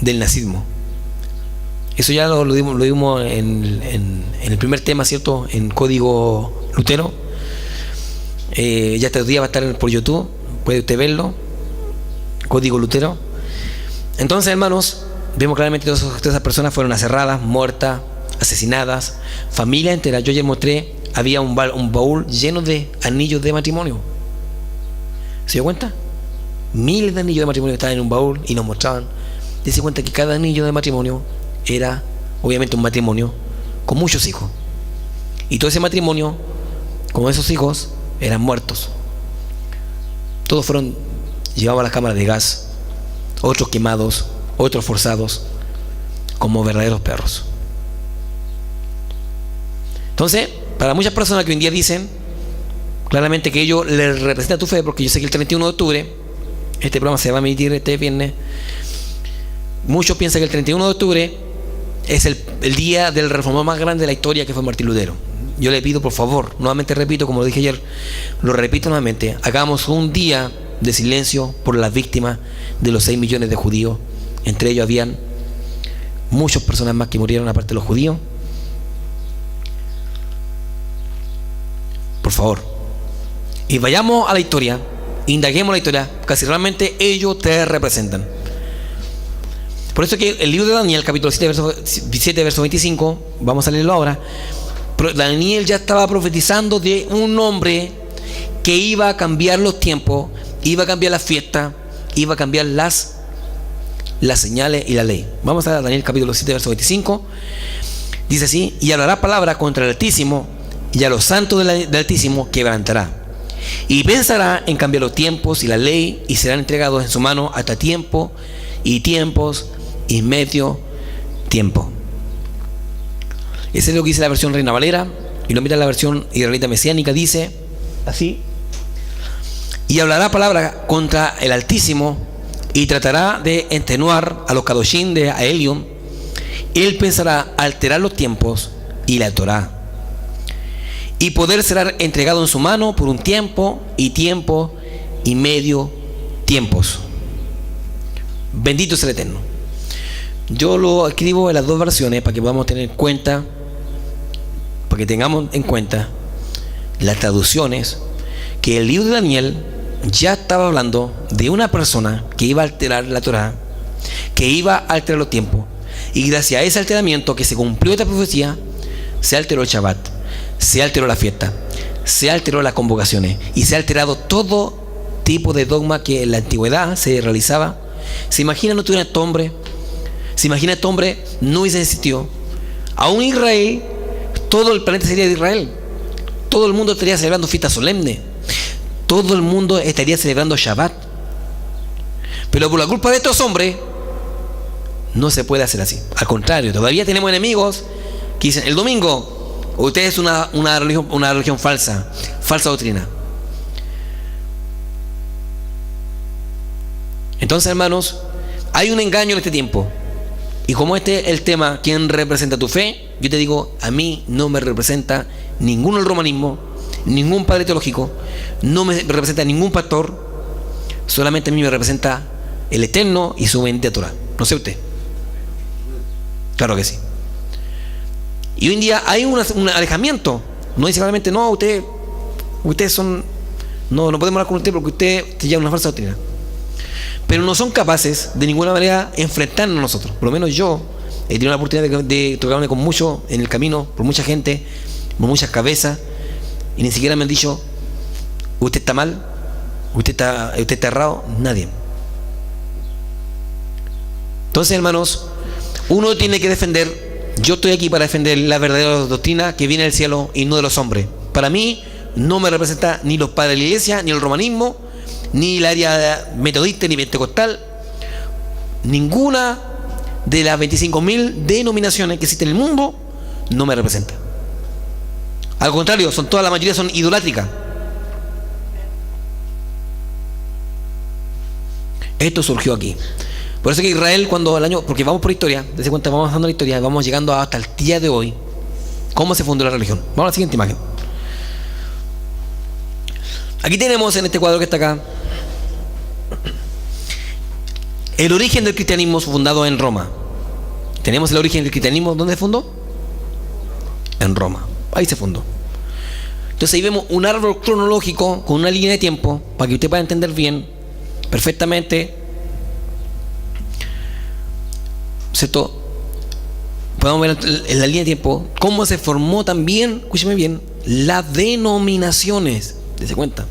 del nazismo. Eso ya lo vimos en el primer tema, ¿cierto? En Código Lutero. Ya este día va a estar por YouTube, puede usted verlo. Código Lutero. Entonces, hermanos, vemos claramente que todas esas personas fueron aserradas, muertas, asesinadas, familia entera. Yo ayer mostré, había un baúl lleno de anillos de matrimonio. ¿Se dio cuenta? Miles de anillos de matrimonio estaban en un baúl y nos mostraban dése cuenta que cada anillo de matrimonio era obviamente un matrimonio con muchos hijos. Y todo ese matrimonio, con esos hijos, eran muertos. Todos fueron llevados a las cámaras de gas, otros quemados, otros forzados, como verdaderos perros. Entonces, para muchas personas que hoy en día dicen claramente que ello les representa tu fe, porque yo sé que el 31 de octubre, este programa se va a emitir este viernes, muchos piensan que el 31 de octubre es el día del reformador más grande de la historia, que fue Martín Lutero. Yo le pido, por favor, nuevamente repito, como lo dije ayer, lo repito nuevamente, hagamos un día de silencio por las víctimas de los 6 millones de judíos. Entre ellos habían muchas personas más que murieron aparte de los judíos. Por favor. Y vayamos a la historia, indaguemos la historia, casi realmente ellos te representan. Por eso que el libro de Daniel, capítulo 7, verso 25, vamos a leerlo ahora. Daniel ya estaba profetizando de un hombre que iba a cambiar los tiempos, iba a cambiar las fiestas, iba a cambiar las señales y la ley. Vamos a Daniel capítulo 7, verso 25. Dice así: y hablará palabra contra el Altísimo, y a los santos del Altísimo quebrantará. Y pensará en cambiar los tiempos y la ley, y serán entregados en su mano hasta tiempo y tiempos y medio tiempo. Ese es lo que dice la versión Reina Valera, y lo mira la versión israelita mesiánica, dice así: y hablará palabra contra el Altísimo, y tratará de entenuar a los Kadoshim de Aelion. Él pensará alterar los tiempos y la Torá, y poder será entregado en su mano por un tiempo y medio tiempos. Bendito es el Eterno. Yo lo escribo en las dos versiones para que podamos tener en cuenta, para que tengamos en cuenta las traducciones, que el libro de Daniel ya estaba hablando de una persona que iba a alterar la Torá, que iba a alterar los tiempos, y gracias a ese alteramiento que se cumplió esta profecía, se alteró el Shabbat, se alteró la fiesta, se alteró las convocaciones, y se ha alterado todo tipo de dogma que en la antigüedad se realizaba. ¿Se imagina no tuviera este hombre? ¿Se imagina este hombre no hubiese existido? Aún Israel, todo el planeta sería de Israel, todo el mundo estaría celebrando fiesta solemne, todo el mundo estaría celebrando Shabbat. Pero por la culpa de estos hombres no se puede hacer así. Al contrario, todavía tenemos enemigos que dicen: el domingo usted es una religión falsa doctrina. Entonces, hermanos, hay un engaño en este tiempo. Y como este es el tema, ¿quién representa tu fe? Yo te digo, a mí no me representa ninguno el romanismo, ningún padre teológico, no me representa ningún pastor, solamente a mí me representa el Eterno y su bendita Torah. No sé usted. Claro que sí. Y hoy en día hay un alejamiento. No dice claramente: no, ustedes son, no podemos hablar con usted porque usted te lleva una falsa doctrina. Pero no son capaces de ninguna manera enfrentarnos a nosotros. Por lo menos yo he tenido la oportunidad de tocarme con mucho en el camino, por mucha gente, por muchas cabezas, y ni siquiera me han dicho: usted está mal, usted está errado. Nadie. Entonces, hermanos, uno tiene que defender. Yo estoy aquí para defender la verdadera doctrina que viene del cielo y no de los hombres. Para mí no me representa ni los padres de la iglesia, ni el romanismo, ni el área metodista, ni pentecostal. Ninguna de las 25.000 denominaciones que existen en el mundo no me representa. Al contrario, la mayoría son idolátricas. Esto surgió aquí. Por eso que Israel, porque vamos por historia, desde cuenta vamos avanzando la historia, vamos llegando hasta el día de hoy, cómo se fundó la religión. Vamos a la siguiente imagen. Aquí tenemos en este cuadro que está acá el origen del cristianismo fundado en Roma. Tenemos el origen del cristianismo, ¿dónde se fundó? En Roma, ahí se fundó. Entonces ahí vemos un árbol cronológico con una línea de tiempo para que usted pueda entender bien, perfectamente, ¿cierto? Podemos ver en la línea de tiempo cómo se formó también, escúcheme bien, las denominaciones. Dese cuenta,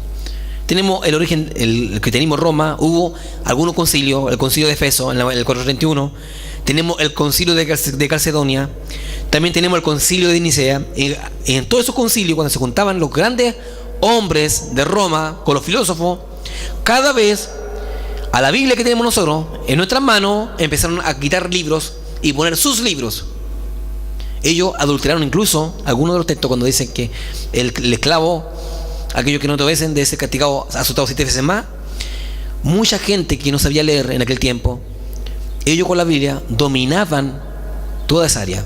tenemos el origen, el cristianismo en Roma, hubo algunos concilios, el concilio de Efeso en el 431, tenemos el concilio de Calcedonia, también tenemos el concilio de Nicea. En todos esos concilios, cuando se juntaban los grandes hombres de Roma con los filósofos, cada vez a la Biblia que tenemos nosotros en nuestras manos empezaron a quitar libros y poner sus libros. Ellos adulteraron incluso algunos de los textos cuando dicen que el esclavo, aquellos que no te obedecen, debe ser castigado, azotado 7 veces más. Mucha gente que no sabía leer en aquel tiempo, ellos con la Biblia dominaban toda esa área.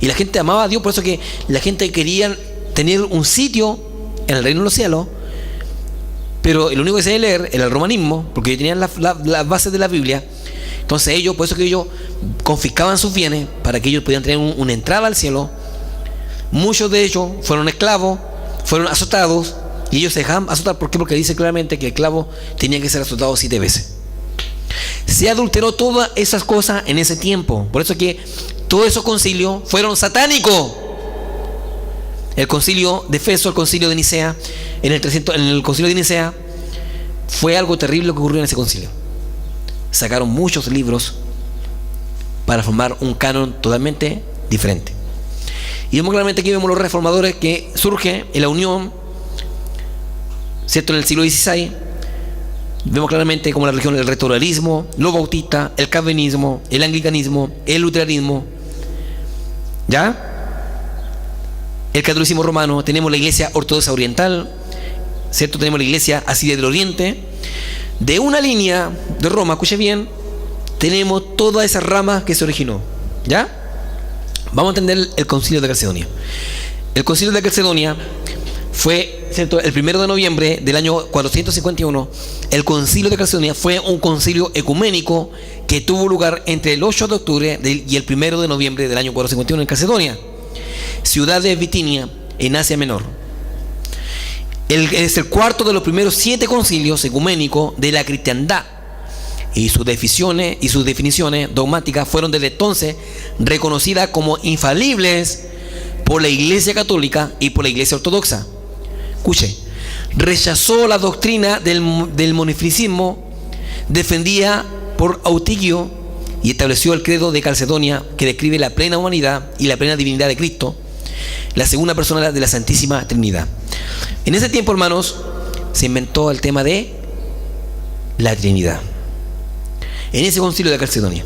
Y la gente amaba a Dios, por eso que la gente quería tener un sitio en el reino de los cielos, pero lo único que sabía leer era el romanismo, porque ellos tenían las bases de la Biblia. Entonces ellos, por eso que ellos confiscaban sus bienes para que ellos pudieran tener una entrada al cielo. Muchos de ellos fueron esclavos, fueron azotados, y ellos se dejaban azotar. ¿Por qué? Porque dice claramente que el esclavo tenía que ser azotado 7 veces. Se adulteró todas esas cosas en ese tiempo. Por eso que todos esos concilios fueron satánicos. El concilio de Efeso, el concilio de Nicea, en el concilio de Nicea fue algo terrible lo que ocurrió en ese concilio. Sacaron muchos libros para formar un canon totalmente diferente. Y vemos claramente aquí, vemos los reformadores que surgen en la unión, ¿cierto?, en el siglo XVI. Vemos claramente como la religión, el restaurarismo, los bautistas, el calvinismo, el anglicanismo, el luteranismo, ¿ya? El catolicismo romano, tenemos la iglesia ortodoxa oriental, ¿cierto? Tenemos la iglesia asiria del oriente. De una línea de Roma, escuche bien, tenemos toda esa rama que se originó, ¿ya? Vamos a entender el concilio de Calcedonia. El concilio de Calcedonia fue, ¿cierto?, el 1 de noviembre del año 451. El concilio de Calcedonia fue un concilio ecuménico que tuvo lugar entre el 8 de octubre y el 1 de noviembre del año 451 en Calcedonia, ciudad de Bitinia, en Asia Menor. Es el cuarto de los primeros 7 concilios ecuménicos de la cristiandad, y sus definiciones dogmáticas fueron desde entonces reconocidas como infalibles por la Iglesia Católica y por la Iglesia Ortodoxa. Escuche, rechazó la doctrina del monofisismo defendida por Autigio y estableció el credo de Calcedonia, que describe la plena humanidad y la plena divinidad de Cristo, la segunda persona de la Santísima Trinidad. En ese tiempo, hermanos, se inventó el tema de la Trinidad en ese concilio de Calcedonia.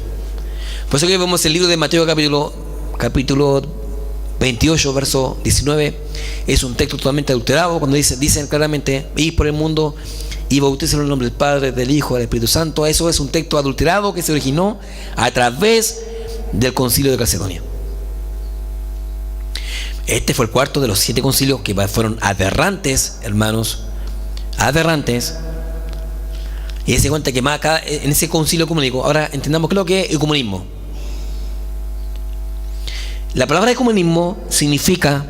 Por eso que vemos el libro de Mateo capítulo 28, verso 19. Es un texto totalmente adulterado cuando dicen claramente: id por el mundo y bautícenlo en el nombre del Padre, del Hijo, del Espíritu Santo. Eso es un texto adulterado que se originó a través del concilio de Calcedonia. Este fue el cuarto de los 7 concilios que fueron aberrantes, hermanos, aberrantes. Y se cuenta que más acá en ese concilio ecuménico. Ahora entendamos qué es lo que es ecumenismo. La palabra ecumenismo significa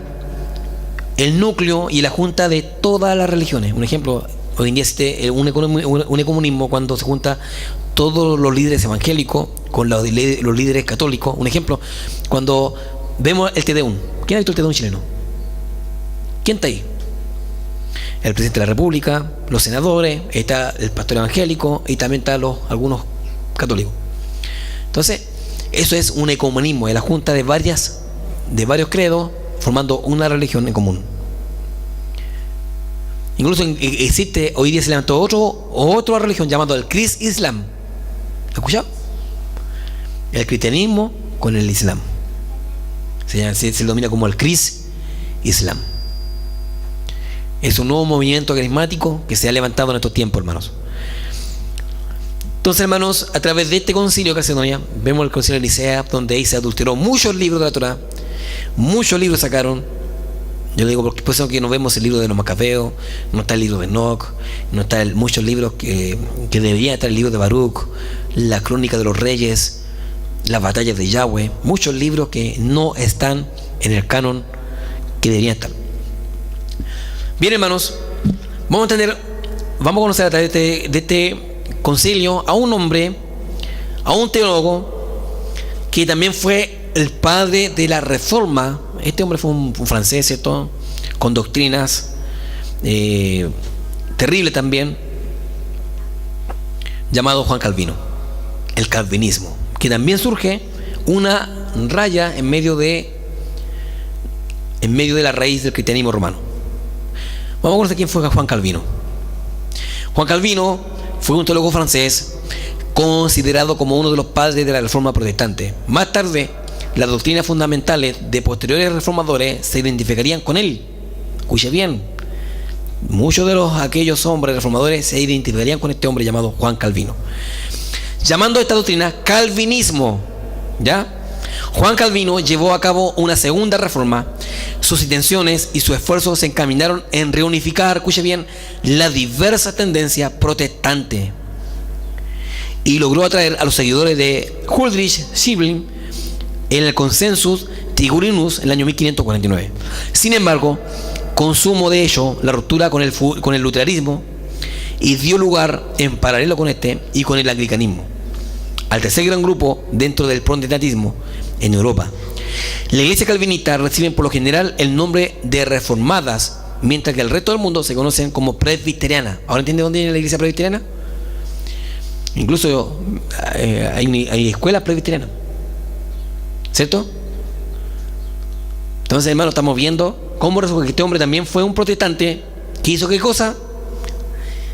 el núcleo y la junta de todas las religiones. Un ejemplo, hoy en día existe un ecumenismo cuando se junta todos los líderes evangélicos con los líderes católicos. Un ejemplo, cuando vemos el Te Deum. ¿Quién ha visto el Te Deum chileno? ¿Quién está ahí? El presidente de la República, los senadores, está el pastor evangélico y también están algunos católicos. Entonces, eso es un ecumenismo, es la junta de varios credos formando una religión en común. Incluso existe, hoy día se levantó otra religión llamada el Christ Islam. ¿Has escuchado? El cristianismo con el Islam. Se denomina como el Christ Islam. Es un nuevo movimiento carismático que se ha levantado en estos tiempos, hermanos. Entonces, hermanos, a través de este concilio de Calcedonia, vemos el concilio de Nicea, donde ahí se adulteró muchos libros de la Torá, muchos libros sacaron. Yo le digo porque por eso que no vemos el libro de los Macabeos, no está el libro de Enoch, no están muchos libros que deberían estar, el libro de Baruch, la crónica de los reyes, las batallas de Yahweh, muchos libros que no están en el canon que deberían estar. Bien, hermanos, vamos a conocer a través de este concilio a un hombre, a un teólogo que también fue el padre de la Reforma. Este hombre fue un francés, ¿cierto?, con doctrinas terrible también, llamado Juan Calvino, el calvinismo, que también surge una raya en medio de la raíz del cristianismo romano. Vamos a conocer quién fue Juan Calvino. Juan Calvino fue un teólogo francés considerado como uno de los padres de la Reforma protestante. Más tarde, las doctrinas fundamentales de posteriores reformadores se identificarían con él. Escuche bien, muchos de aquellos hombres reformadores se identificarían con este hombre llamado Juan Calvino, llamando a esta doctrina calvinismo. ¿Ya? Juan Calvino llevó a cabo una segunda reforma. Sus intenciones y sus esfuerzos se encaminaron en reunificar, escuche bien, la diversa tendencia protestante, y logró atraer a los seguidores de Huldrych Zwingli en el Consensus Tigurinus en el año 1549. Sin embargo, consumo de ello la ruptura con el luteranismo, y dio lugar, en paralelo con este y con el anglicanismo, al tercer gran grupo dentro del protestantismo en Europa. La iglesia calvinista recibe por lo general el nombre de reformadas, mientras que el resto del mundo se conocen como presbiteriana. ¿Ahora entiende dónde viene la iglesia presbiteriana? Incluso hay escuelas presbiterianas, ¿cierto? Entonces, hermano, estamos viendo cómo resulta que este hombre también fue un protestante que hizo qué cosa.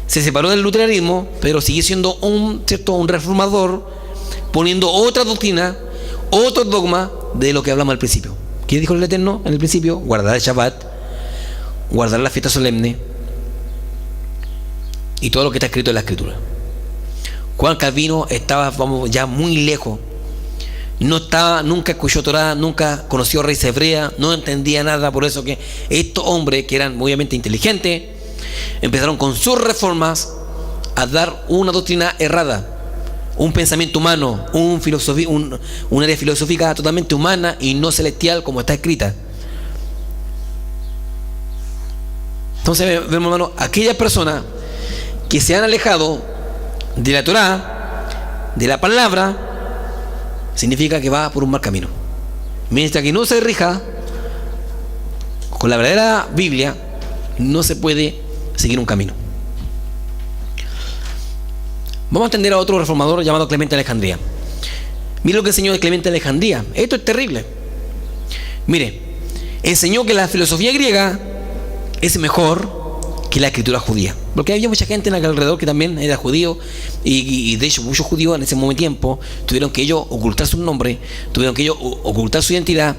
Se separó del luteranismo, pero sigue siendo un reformador, poniendo otra doctrina, otro dogma de lo que hablamos al principio. ¿Qué dijo el Eterno en el principio? Guardar el Shabbat, guardar la fiesta solemne y todo lo que está escrito en la Escritura. Juan Calvino estaba, ya muy lejos. Nunca escuchó Torah, nunca conoció raíz hebrea, no entendía nada. Por eso que estos hombres, que eran obviamente inteligentes, empezaron con sus reformas a dar una doctrina errada, un pensamiento humano, un área filosófica totalmente humana y no celestial como está escrita. Entonces vemos, hermano, aquellas personas que se han alejado de la Torá, de la palabra, significa que va por un mal camino. Mientras que no se rija con la verdadera Biblia, no se puede seguir un camino. Vamos a atender a otro reformador llamado Clemente de Alejandría. Mire lo que enseñó Clemente de Alejandría. Esto es terrible. Mire, enseñó que la filosofía griega es mejor que la escritura judía, porque había mucha gente en el alrededor que también era judío, y de hecho muchos judíos en ese momento tiempo tuvieron que ellos ocultar su nombre, tuvieron que ellos ocultar su identidad,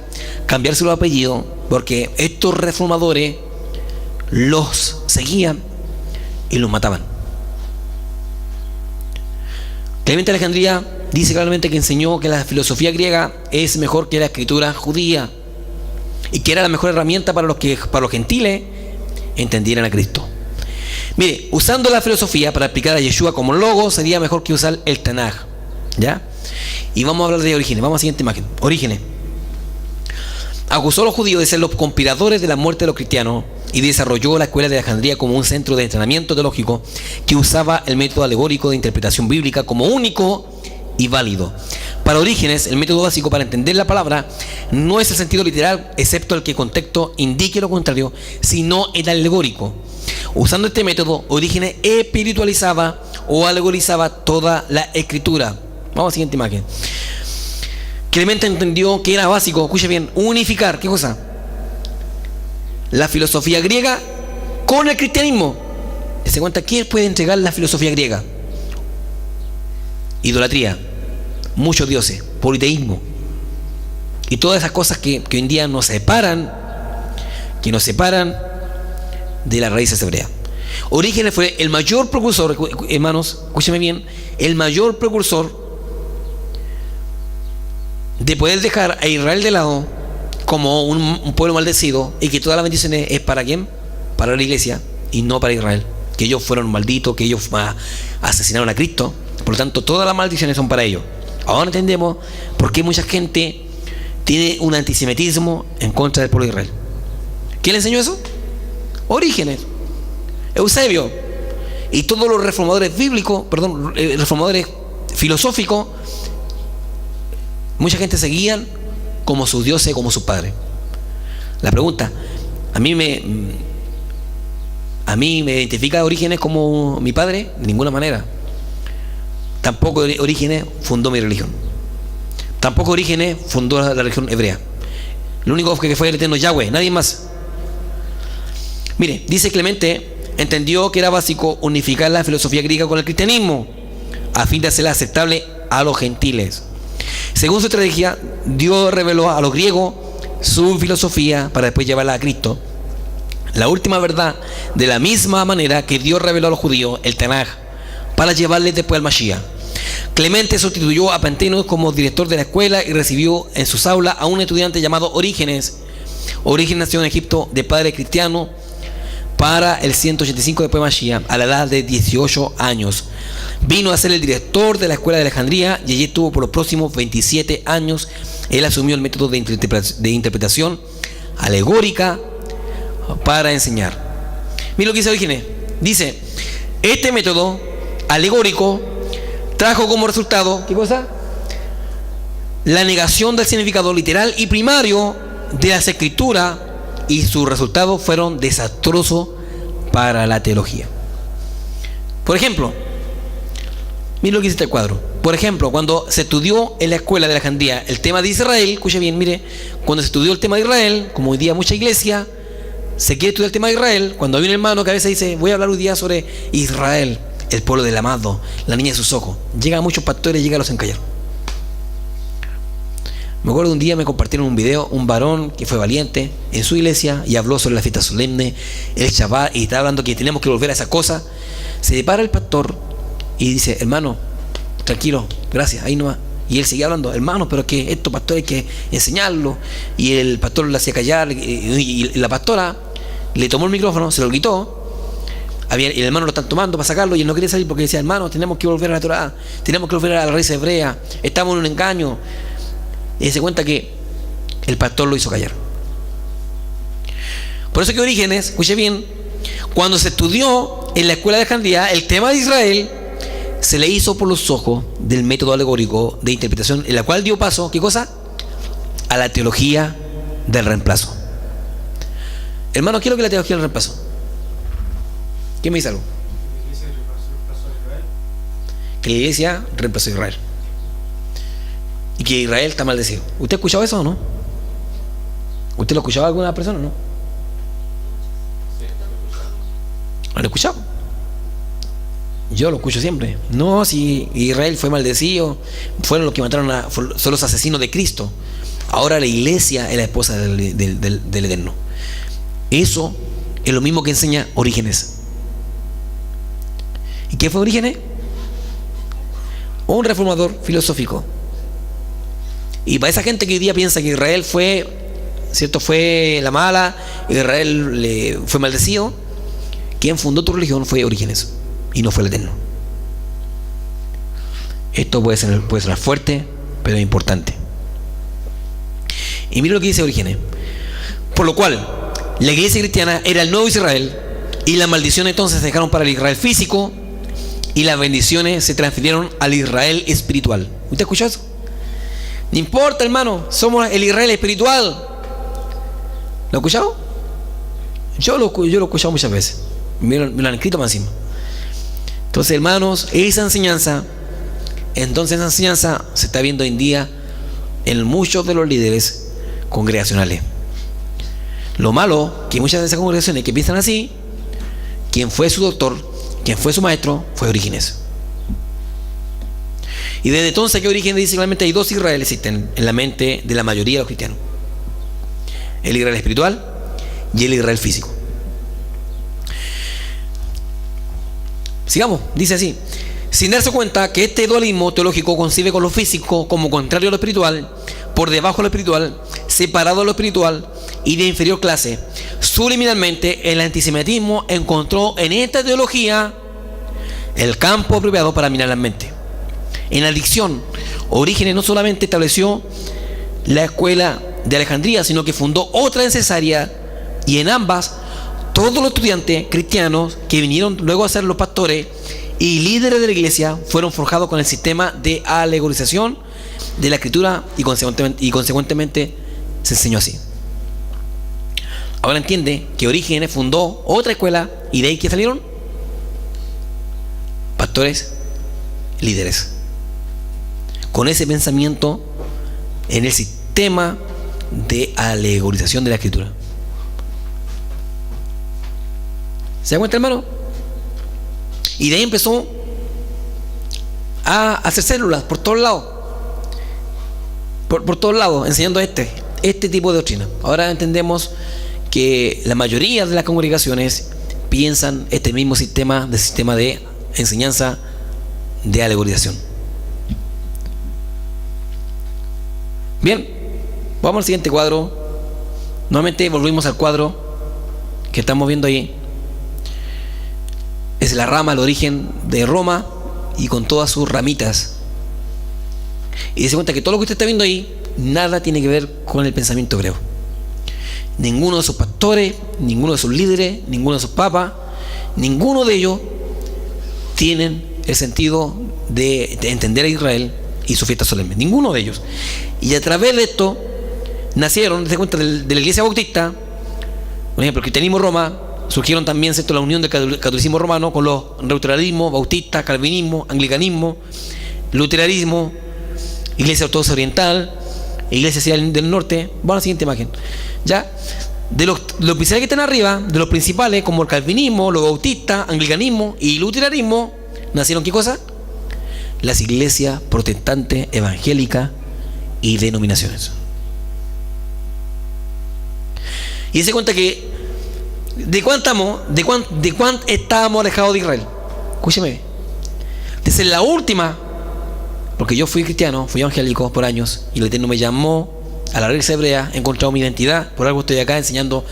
cambiarse los apellidos, porque estos reformadores los seguían y los mataban. Clemente de Alejandría dice claramente que enseñó que la filosofía griega es mejor que la escritura judía, y que era la mejor herramienta para los gentiles entendieran a Cristo. Mire, usando la filosofía para explicar a Yeshua como logo sería mejor que usar el Tanaj. ¿Ya? Y vamos a hablar de Orígenes. Vamos a la siguiente imagen. Orígenes acusó a los judíos de ser los conspiradores de la muerte de los cristianos, y desarrolló la escuela de Alejandría como un centro de entrenamiento teológico que usaba el método alegórico de interpretación bíblica como único y válido. Para Orígenes, el método básico para entender la palabra no es el sentido literal, excepto el que el contexto indique lo contrario, sino el alegórico. Usando este método, Orígenes espiritualizaba o alegorizaba toda la escritura. Vamos a la siguiente imagen. Clemente entendió que era básico, escuche bien, unificar, ¿qué cosa? La filosofía griega con el cristianismo. ¿Se cuenta quién puede entregar la filosofía griega? Idolatría, muchos dioses, politeísmo y todas esas cosas que hoy en día nos separan de las raíces hebreas. Orígenes fue el mayor precursor, hermanos, escúcheme bien, el mayor precursor de poder dejar a Israel de lado como un pueblo maldecido, y que todas las bendiciones es para ¿quién? Para la iglesia y no para Israel, que ellos fueron malditos, que ellos asesinaron a Cristo, por lo tanto todas las maldiciones son para ellos. Ahora entendemos por qué mucha gente tiene un antisemitismo en contra del pueblo de Israel. ¿Quién le enseñó eso? Orígenes, Eusebio y todos los reformadores bíblicos, reformadores filosóficos. Mucha gente seguían como sus dioses, como sus padres. La pregunta, a mí ¿A mí me identifica Orígenes como mi padre? De ninguna manera. Tampoco Orígenes fundó mi religión. Tampoco Orígenes fundó la religión hebrea. Lo único que fue el eterno Yahweh, nadie más. Mire, dice Clemente, entendió que era básico unificar la filosofía griega con el cristianismo, a fin de hacerla aceptable a los gentiles. Según su estrategia, Dios reveló a los griegos su filosofía para después llevarla a Cristo, la última verdad, de la misma manera que Dios reveló a los judíos el Tanaj, para llevarles después al Mashiach. Clemente sustituyó a Pantenos como director de la escuela y recibió en sus aulas a un estudiante llamado Orígenes. Orígenes nació en Egipto de padre cristiano para el 185 después de Mashiach, a la edad de 18 años. Vino a ser el director de la escuela de Alejandría y allí estuvo por los próximos 27 años. Él asumió el método de interpretación alegórica para enseñar. Mira lo que dice Orígenes. Dice, este método alegórico trajo como resultado, ¿qué cosa? La negación del significado literal y primario de las escrituras, y sus resultados fueron desastrosos para la teología. Por ejemplo, mire lo que dice este cuadro. Por ejemplo, cuando se estudió en la escuela de Alejandría el tema de Israel, escuche bien, mire, cuando se estudió el tema de Israel, como hoy día mucha iglesia se quiere estudiar el tema de Israel, cuando hay un hermano que a veces dice, voy a hablar hoy día sobre Israel, el pueblo del amado, la niña de sus ojos, llegan muchos pastores y llegan a los encallar. Me acuerdo un día me compartieron un video, un varón que fue valiente en su iglesia y habló sobre la fiesta solemne, el Shabbat, y estaba hablando que tenemos que volver a esa cosa. Se depara el pastor y dice, hermano, tranquilo, gracias, ahí nomás. Y él seguía hablando, hermano, pero que esto, pastor, hay que enseñarlo. Y el pastor le hacía callar, y la pastora le tomó el micrófono, se lo quitó. El hermano lo están tomando para sacarlo y él no quería salir porque decía, hermano, tenemos que volver a la Torá, tenemos que volver a la raíz hebrea, estamos en un engaño. Y se cuenta que el pastor lo hizo callar. Por eso que Orígenes, escuche bien, cuando se estudió en la escuela de Alejandría el tema de Israel, se le hizo por los ojos del método alegórico de interpretación, en la cual dio paso, ¿qué cosa? A la teología del reemplazo. Hermano, ¿qué es lo que es la teología del reemplazo? ¿Quién me dice algo? Que la iglesia reemplazó a Israel y que Israel está maldecido. ¿Usted ha escuchado eso o no? ¿Usted lo ha escuchado a alguna persona o no? ¿Lo han escuchado? Yo lo escucho siempre. No, si Israel fue maldecido, fueron los que mataron son los asesinos de Cristo. Ahora la iglesia es la esposa del Eterno. Eso es lo mismo que enseña Orígenes. ¿Y qué fue Orígenes? Un reformador filosófico. Y para esa gente que hoy día piensa que Israel fue, ¿cierto?, fue la mala, Israel fue maldecido, quien fundó tu religión fue Orígenes y no fue el Eterno. Esto puede ser fuerte, pero es importante. Y mira lo que dice Orígenes. Por lo cual, la iglesia cristiana era el nuevo Israel, y las maldiciones entonces se dejaron para el Israel físico, y las bendiciones se transfirieron al Israel espiritual. ¿Usted escuchó eso? No importa, hermano, somos el Israel espiritual. ¿Lo ha escuchado? Yo lo he escuchado muchas veces. Me lo han escrito más encima. Entonces, hermanos, esa enseñanza se está viendo hoy en día en muchos de los líderes congregacionales. Lo malo, que muchas de esas congregaciones que piensan así, quien fue su doctor, quien fue su maestro, fue Orígenes. Y desde entonces que Orígenes dice claramente hay dos Israel existen en la mente de la mayoría de los cristianos: el Israel espiritual y el Israel físico. Sigamos, dice así: sin darse cuenta que este dualismo teológico concibe con lo físico como contrario a lo espiritual, por debajo de lo espiritual, separado de lo espiritual y de inferior clase, subliminalmente el antisemitismo encontró en esta teología el campo apropiado para minar la mente. En la dicción, Orígenes no solamente estableció la escuela de Alejandría, sino que fundó otra en Cesarea, y en ambas todos los estudiantes cristianos que vinieron luego a ser los pastores y líderes de la iglesia fueron forjados con el sistema de alegorización de la escritura, y consecuentemente se enseñó así. Ahora entiende que Orígenes fundó otra escuela y de ahí que salieron pastores, líderes, con ese pensamiento en el sistema de alegorización de la Escritura. ¿Se da cuenta, hermano? Y de ahí empezó a hacer células por todos lados, por todos lados, enseñando este tipo de doctrina. Ahora entendemos que la mayoría de las congregaciones piensan este mismo sistema de enseñanza de alegorización. Bien, vamos al siguiente cuadro. Nuevamente volvimos al cuadro que estamos viendo ahí. Es la rama, el origen de Roma y con todas sus ramitas. Y se cuenta que todo lo que usted está viendo ahí nada tiene que ver con el pensamiento hebreo. Ninguno de sus pastores, ninguno de sus líderes, ninguno de sus papas, ninguno de ellos tienen el sentido de entender a Israel y su fiesta solemne. Ninguno de ellos. Y a través de esto nacieron, se cuenta, de la iglesia bautista, por ejemplo, el cristianismo Roma, surgieron también, ¿cierto?, la unión del catolicismo romano con los neutralismos, bautista, calvinismo, anglicanismo, luteranismo, iglesia ortodoxa oriental, iglesia del norte. Vamos a la siguiente imagen. Ya, de los principales que están arriba, de los principales como el calvinismo, los bautistas, anglicanismo y luteranismo, nacieron ¿qué cosa? Las iglesias protestantes, evangélicas y denominaciones. Y se cuenta que ¿de cuánto estábamos alejados de Israel? Escúcheme. Desde la última, porque yo fui cristiano, fui evangélico por años, y el Eterno me llamó a la raíz hebrea, he encontrado mi identidad, por algo estoy acá enseñando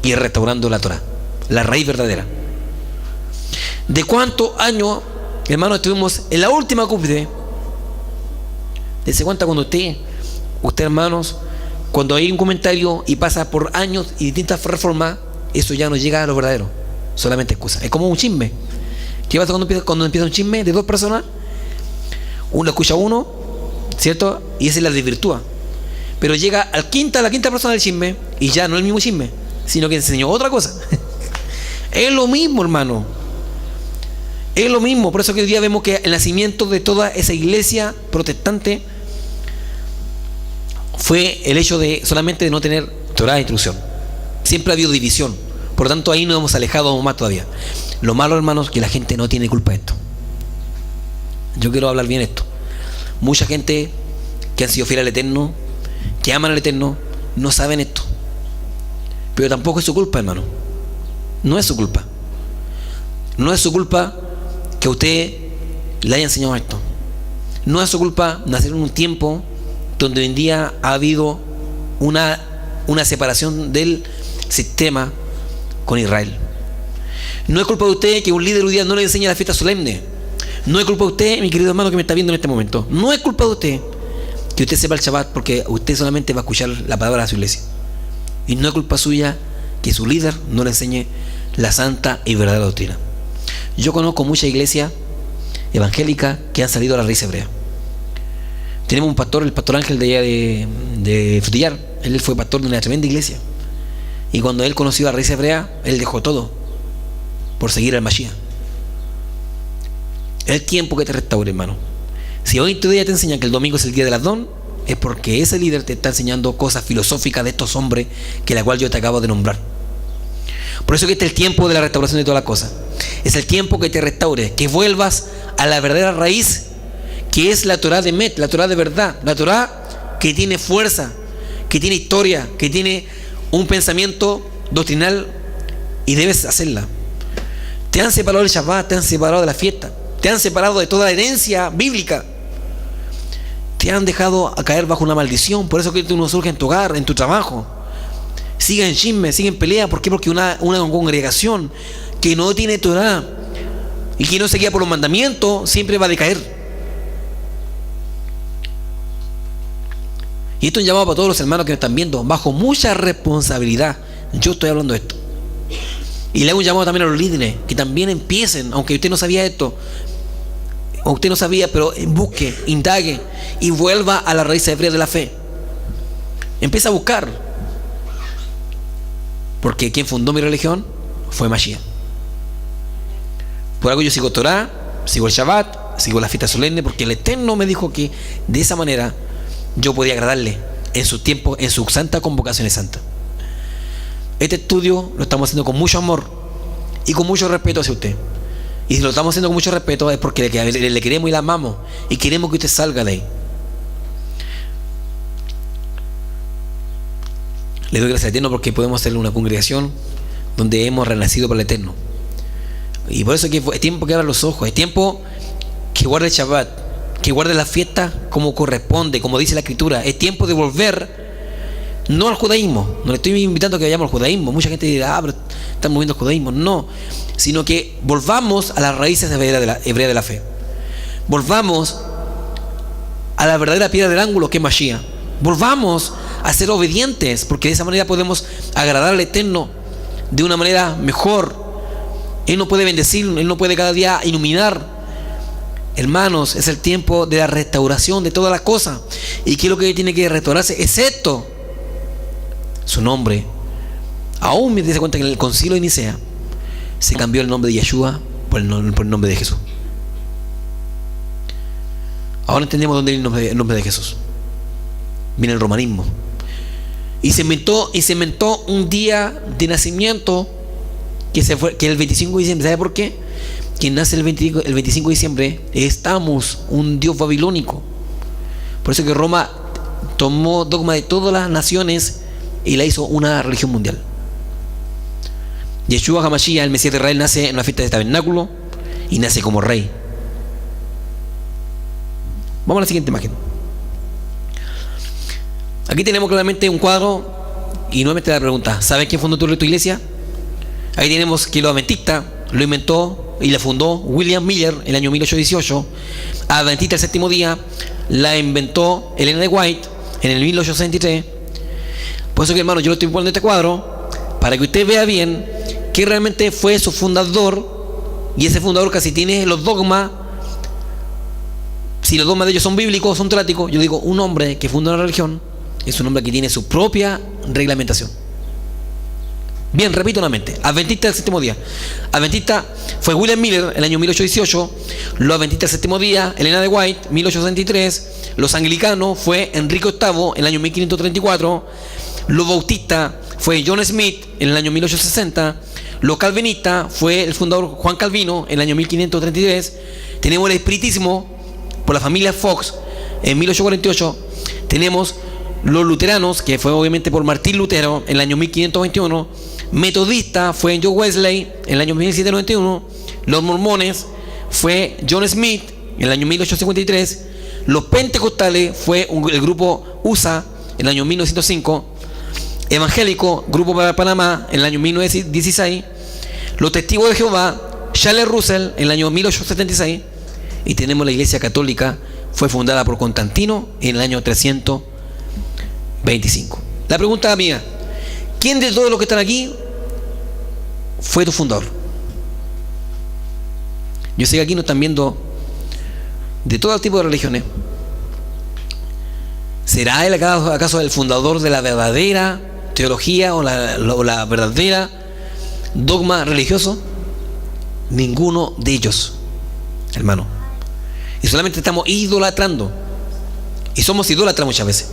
y restaurando la Torah, la raíz verdadera. ¿De cuántos años, hermanos, estuvimos en la última cúspide? Dese cuenta cuando usted, hermanos, cuando hay un comentario y pasa por años y distintas reformas, eso ya no llega a lo verdadero, solamente excusa. Es como un chisme. ¿Qué pasa cuando empieza un chisme de dos personas? Uno escucha a uno, ¿cierto? Y ese la desvirtúa. Pero llega a la quinta persona del chisme y ya no es el mismo chisme, sino que enseñó otra cosa. Es lo mismo, hermano. Es lo mismo. Por eso que hoy día vemos que el nacimiento de toda esa iglesia protestante fue el hecho de solamente de no tener Torah de instrucción. Siempre ha habido división. Por lo tanto, ahí nos hemos alejado más todavía. Lo malo, hermanos, que la gente no tiene culpa de esto. Yo quiero hablar bien esto. Mucha gente que han sido fieles al Eterno, que aman al Eterno, no saben esto. Pero tampoco es su culpa, hermano. No es su culpa. No es su culpa que a usted le haya enseñado esto. No es su culpa nacer en un tiempo donde hoy en día ha habido una separación del sistema con Israel. No es culpa de usted que un líder hoy día no le enseñe la fiesta solemne. No es culpa de usted, mi querido hermano que me está viendo en este momento. No es culpa de usted que usted sepa el Shabbat, porque usted solamente va a escuchar la palabra de su iglesia. Y no es culpa suya que su líder no le enseñe la santa y verdadera doctrina. Yo conozco muchas iglesias evangélicas que han salido a la raíz hebrea. Tenemos un pastor, el pastor Ángel de allá de Frutillar. Él fue pastor de una tremenda iglesia. Y cuando él conoció a la raíz hebrea, él dejó todo por seguir al Mashiach. Es el tiempo que te restaure, hermano. Si hoy tu día te enseñan que el domingo es el día del Adón, es porque ese líder te está enseñando cosas filosóficas de estos hombres que la cual yo te acabo de nombrar. Por eso que este es el tiempo de la restauración de todas las cosas. Es el tiempo que te restaure, que vuelvas a la verdadera raíz, que es la Torah de Met, la Torah de verdad, la Torah que tiene fuerza, que tiene historia, que tiene un pensamiento doctrinal, y debes hacerla. Te han separado del Shabbat, te han separado de la fiesta, te han separado de toda la herencia bíblica, te han dejado a caer bajo una maldición. Por eso que tú no surge en tu hogar, en tu trabajo. Sigue en chisme, sigue en pelea. ¿Por qué? Porque una congregación que no tiene Torah y que no se guía por los mandamientos siempre va a decaer. Y esto es un llamado para todos los hermanos que me están viendo, bajo mucha responsabilidad. Yo estoy hablando de esto. Y le hago un llamado también a los líderes, que también empiecen, aunque usted no sabía esto, o usted no sabía, pero busque, indague y vuelva a la raíz hebrea de la fe. Empieza a buscar. Porque quien fundó mi religión fue Mashiach. Por algo yo sigo Torah, sigo el Shabbat, sigo la fiesta solemne, porque el Eterno me dijo que de esa manera yo podía agradarle en su tiempo, en su santa convocación santa. Este estudio lo estamos haciendo con mucho amor y con mucho respeto hacia usted. Y si lo estamos haciendo con mucho respeto es porque le queremos y le amamos y queremos que usted salga de ahí. Le doy gracias al Eterno porque podemos hacer una congregación donde hemos renacido para el Eterno. Y por eso es tiempo que abra los ojos, es tiempo que guarde el Shabbat, que guarde la fiesta como corresponde, como dice la Escritura. Es tiempo de volver, no al judaísmo. No le estoy invitando a que vayamos al judaísmo. Mucha gente dirá, pero están moviendo al judaísmo. No, sino que volvamos a las raíces hebreas de la fe. Volvamos a la verdadera piedra del ángulo que es Mashiach. Volvamos a ser obedientes, porque de esa manera podemos agradar al Eterno de una manera mejor. Él nos puede bendecir, Él nos puede cada día iluminar. Hermanos, es el tiempo de la restauración de todas las cosas. ¿Y qué es lo que tiene que restaurarse? Excepto su nombre. Aún me dice cuenta que en el concilio de Nicea se cambió el nombre de Yeshua por el nombre de Jesús. Ahora entendemos dónde viene el nombre de Jesús. Viene el romanismo. Y se inventó un día de nacimiento que es el 25 de diciembre. ¿Sabe por qué? Quien nace el 25 de diciembre es Tammuz, un dios babilónico. Por eso que Roma tomó dogma de todas las naciones y la hizo una religión mundial. Yeshua HaMashiach, el Mesías de Israel, nace en una fiesta de tabernáculo y nace como rey. Vamos a la siguiente imagen. Aquí tenemos claramente un cuadro y nuevamente la pregunta: ¿sabes quién fundó tu iglesia? Ahí tenemos que los adventistas lo inventó y la fundó William Miller en el año 1818. Adventista el séptimo día la inventó Elena de White en el 1863. Por eso que, hermano, yo lo estoy poniendo este cuadro para que usted vea bien que realmente fue su fundador, y ese fundador casi tiene los dogmas. Si los dogmas de ellos son bíblicos, son teológicos, yo digo, un hombre que funda una religión es un hombre que tiene su propia reglamentación. Bien, repito nuevamente: adventista del séptimo día. Adventista fue William Miller en el año 1818. Los adventistas del séptimo día, Elena de White, 1863. Los anglicanos fue Enrique VIII en el año 1534. Los bautistas fue John Smith en el año 1860. Los calvinistas fue el fundador Juan Calvino en el año 1533. Tenemos el espiritismo por la familia Fox en 1848. Tenemos los luteranos, que fue obviamente por Martín Lutero en el año 1521. Metodista fue John Wesley en el año 1791. Los mormones fue John Smith en el año 1853. Los pentecostales fue el grupo USA en el año 1905. Evangélico, grupo para Panamá en el año 1916. Los testigos de Jehová, Charles Russell en el año 1876. Y tenemos la iglesia católica, fue fundada por Constantino en el año 325. La pregunta mía: ¿quién de todos los que están aquí fue tu fundador? Yo sé que aquí nos están viendo de todo tipo de religiones. ¿Será él acaso el fundador de la verdadera teología o la verdadera dogma religioso? Ninguno de ellos, hermano. Y solamente estamos idolatrando. Y somos idólatras muchas veces,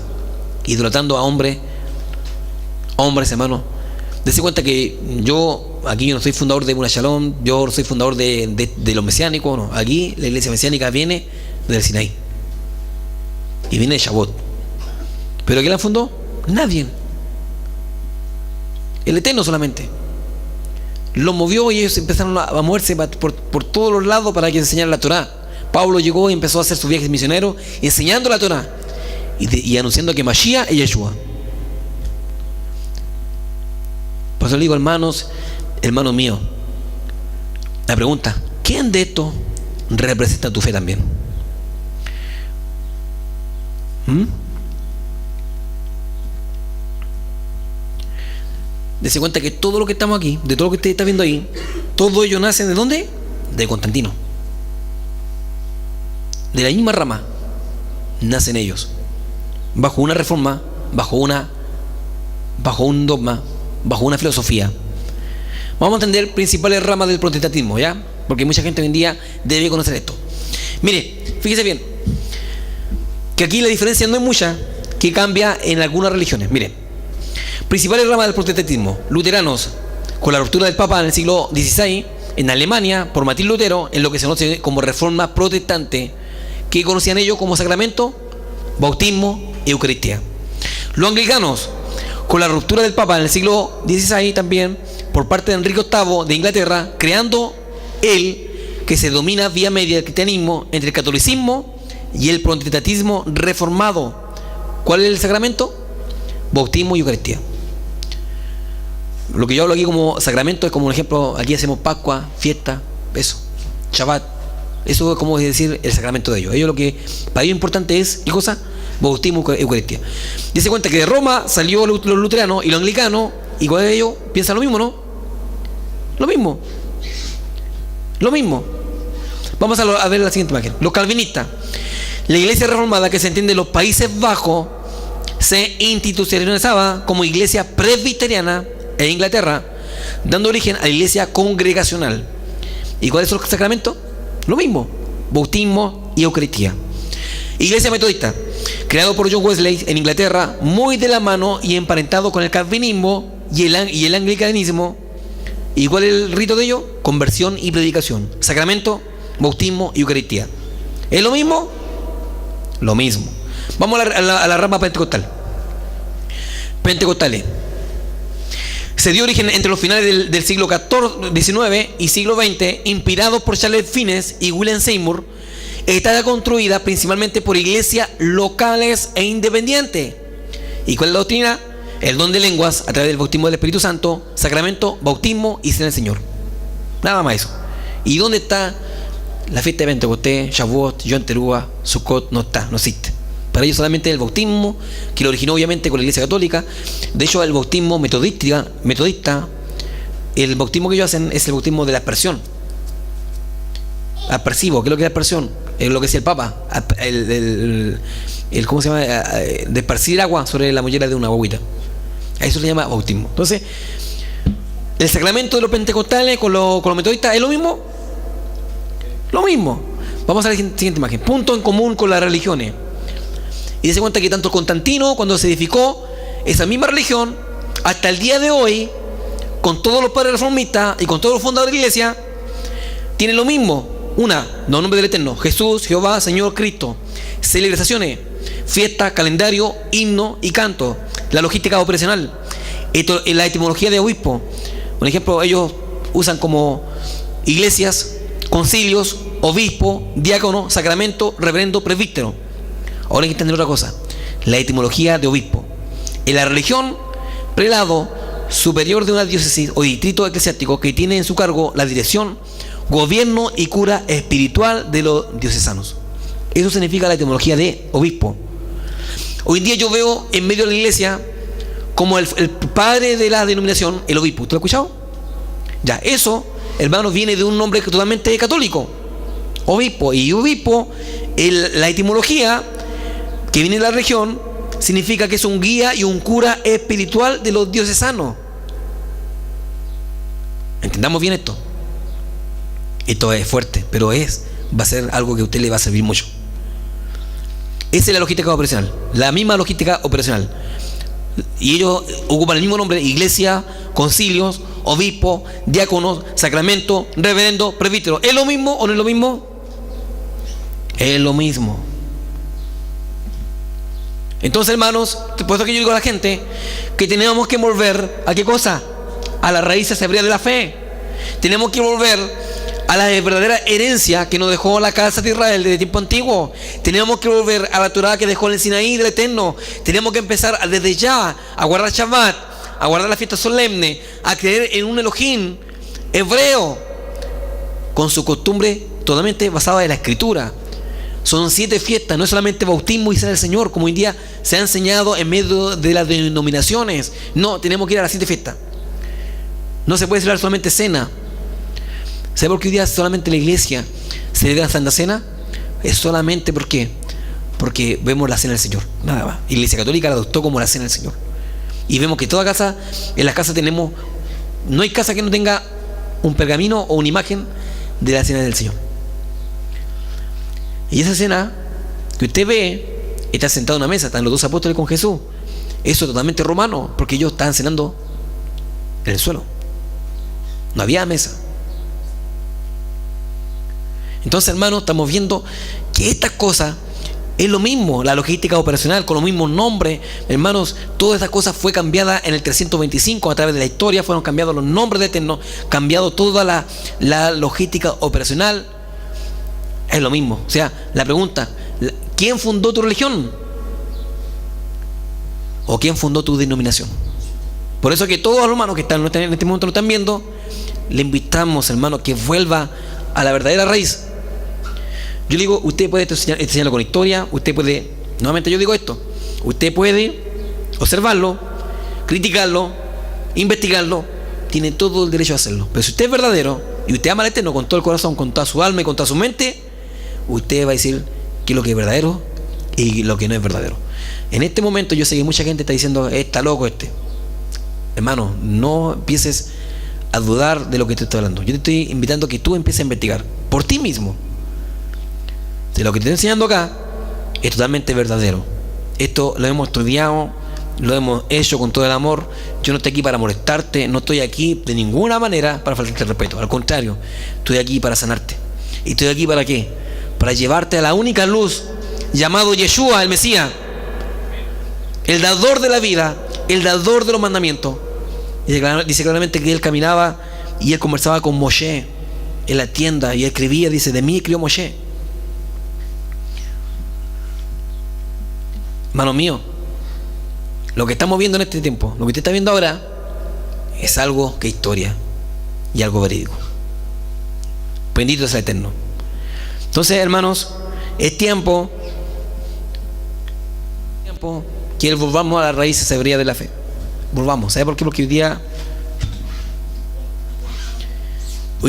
idolatrando a hombres, hermano. Dese cuenta que yo no soy fundador de una Shalom, yo no soy fundador de los mesiánicos, no. Aquí la iglesia mesiánica viene del Sinaí y viene de Shavuot. ¿Pero quién la fundó? Nadie. El Eterno solamente lo movió, y ellos empezaron a moverse por todos los lados para que enseñaran la Torah. Pablo llegó y empezó a hacer sus viajes misioneros enseñando la Torah y anunciando que Mashiach es Yeshua. Por eso le digo, hermanos míos, la pregunta: ¿quién de esto representa tu fe también? Dese cuenta que todo lo que estamos aquí, de todo lo que usted está viendo ahí, todo ello nace ¿de dónde? De Constantino. De la misma rama nacen ellos, bajo una reforma, bajo un dogma bajo una filosofía. Vamos a entender principales ramas del protestantismo, ¿ya? Porque mucha gente hoy en día debe conocer esto. Mire, fíjese bien, que aquí la diferencia no es mucha, que cambia en algunas religiones. Mire, principales ramas del protestantismo: luteranos, con la ruptura del Papa en el siglo XVI, en Alemania, por Martín Lutero, en lo que se conoce como Reforma Protestante, que conocían ellos como sacramento, bautismo y Eucaristía. Los anglicanos, con la ruptura del Papa en el siglo XVI también, por parte de Enrique VIII de Inglaterra, creando él que se domina vía media del cristianismo entre el catolicismo y el protestantismo reformado. ¿Cuál es el sacramento? Bautismo y Eucaristía. Lo que yo hablo aquí como sacramento es como un ejemplo: aquí hacemos Pascua, fiesta, eso, Shabbat. Eso es como decir el sacramento de ellos. Ellos lo que para ellos importante es, ¿qué cosa? Bautismo y Eucaristía. Y se cuenta que de Roma salió los luteranos y los anglicanos, y con ellos piensan lo mismo, ¿no? Lo mismo. Vamos a ver la siguiente imagen. Los calvinistas. La iglesia reformada, que se entiende en los Países Bajos, se institucionalizaba como iglesia presbiteriana en Inglaterra, dando origen a la iglesia congregacional. ¿Y cuáles son los sacramentos? Lo mismo: bautismo y Eucaristía. Iglesia metodista, creado por John Wesley en Inglaterra, muy de la mano y emparentado con el calvinismo y el anglicanismo. ¿Y cuál es el rito de ello? Conversión y predicación. Sacramento, bautismo y Eucaristía. ¿Es lo mismo? Lo mismo. Vamos a la rama pentecostal. Pentecostales. Se dio origen entre los finales del siglo XIX y siglo XX, inspirados por Charles Fiennes y William Seymour. Está construida principalmente por iglesias locales e independientes. ¿Y cuál es la doctrina? El don de lenguas a través del bautismo del Espíritu Santo, sacramento, bautismo y cena del Señor. Nada más eso. ¿Y dónde está la fiesta de Pentecostés, Shavuot, Yom Teruah, Sukkot? No está, no existe. Para ellos solamente el bautismo, que lo originó obviamente con la Iglesia Católica. De hecho, el bautismo metodista, el bautismo que ellos hacen es el bautismo de la aspersión. Aspersivo, ¿qué es lo que es la aspersión? Es lo que decía el Papa, ¿cómo se llama? De esparcir agua sobre la mollera de una guaguita. A eso se llama bautismo. Entonces, el sacramento de los pentecostales con los metodistas es lo mismo. Lo mismo. Vamos a la siguiente imagen. Punto en común con las religiones. Y se cuenta que tanto Constantino, cuando se edificó esa misma religión, hasta el día de hoy, con todos los padres reformistas y con todos los fundadores de la iglesia, tienen lo mismo. No, nombre del Eterno: Jesús, Jehová, Señor, Cristo. Celebraciones, fiesta, calendario, himno y canto. La logística operacional, la etimología de obispo. Por ejemplo, ellos usan como iglesias, concilios, obispo, diácono, sacramento, reverendo, presbítero. Ahora hay que entender otra cosa: la etimología de obispo. En la religión, prelado superior de una diócesis o distrito eclesiástico que tiene en su cargo la dirección, gobierno y cura espiritual de los diocesanos. Eso significa la etimología de obispo. Hoy en día yo veo en medio de la iglesia como el padre de la denominación, el obispo. ¿Usted lo ha escuchado? Ya, eso, hermanos, viene de un nombre totalmente católico: obispo. Y obispo, la etimología que viene de la región, significa que es un guía y un cura espiritual de los diocesanos. Entendamos bien esto. Esto es fuerte, pero va a ser algo que a usted le va a servir mucho. Esa es la logística operacional, la misma logística operacional. Y ellos ocupan el mismo nombre: iglesia, concilios, obispo, diáconos, sacramento, reverendo, presbítero. ¿Es lo mismo o no es lo mismo? Es lo mismo. Entonces, hermanos, por eso que yo digo a la gente que tenemos que volver ¿a qué cosa? A las raíces hebreas de la fe. Tenemos que volver a la verdadera herencia que nos dejó la casa de Israel desde tiempo antiguo. Tenemos que volver a la Torá que dejó el Sinaí del Eterno. Tenemos que empezar desde ya a guardar Shabbat, a guardar la fiesta solemne, a creer en un Elohim hebreo, con su costumbre totalmente basada en la Escritura. Son 7 fiestas, no es solamente bautismo y cena del Señor, como hoy en día se ha enseñado en medio de las denominaciones. No, tenemos que ir a las 7 fiestas. No se puede celebrar solamente cena. ¿Sabe por qué hoy día solamente la iglesia celebra la Santa Cena? Es solamente porque vemos la cena del Señor, nada más. La Iglesia Católica la adoptó como la cena del Señor. Y vemos que toda casa, en las casas tenemos, no hay casa que no tenga un pergamino o una imagen de la cena del Señor. Y esa cena que usted ve, está sentado en una mesa, están los dos apóstoles con Jesús. Eso es totalmente romano, porque ellos estaban cenando en el suelo. No había mesa. Entonces, hermanos, estamos viendo que estas cosas es lo mismo, la logística operacional, con los mismos nombres. Hermanos, todas estas cosas fue cambiada en el 325, a través de la historia fueron cambiados los nombres de Eterno, cambiado toda la logística operacional. Es lo mismo. O sea, la pregunta, ¿quién fundó tu religión? ¿O quién fundó tu denominación? Por eso que todos los hermanos que están en este momento lo están viendo, le invitamos, hermano, que vuelva a la verdadera raíz. Yo digo, usted puede enseñarlo con historia, usted puede, nuevamente yo digo esto, usted puede observarlo, criticarlo, investigarlo, tiene todo el derecho a hacerlo. Pero si usted es verdadero y usted ama al Eterno con todo el corazón, con toda su alma y con toda su mente, usted va a decir qué es lo que es verdadero y lo que no es verdadero. En este momento yo sé que mucha gente está diciendo, está loco este. Hermano, no empieces a dudar de lo que te estoy hablando. Yo te estoy invitando a que tú empieces a investigar por ti mismo. De lo que te estoy enseñando acá es totalmente verdadero. Esto lo hemos estudiado, lo hemos hecho con todo el amor. Yo no estoy aquí para molestarte, no estoy aquí de ninguna manera para faltarte el respeto. Al contrario, estoy aquí para sanarte. ¿Y estoy aquí para qué? Para llevarte a la única luz llamado Yeshua, el Mesías, el dador de la vida, el dador de los mandamientos. Dice claramente que él caminaba y él conversaba con Moshe en la tienda y escribía, dice, de mí escribió Moshe. Hermano mío, lo que estamos viendo en este tiempo, lo que usted está viendo ahora, es algo que es historia y algo verídico. Bendito sea el Eterno. Entonces, hermanos, es tiempo que volvamos a las raíces hebreas de la fe. Volvamos. ¿Sabe por qué? Porque hoy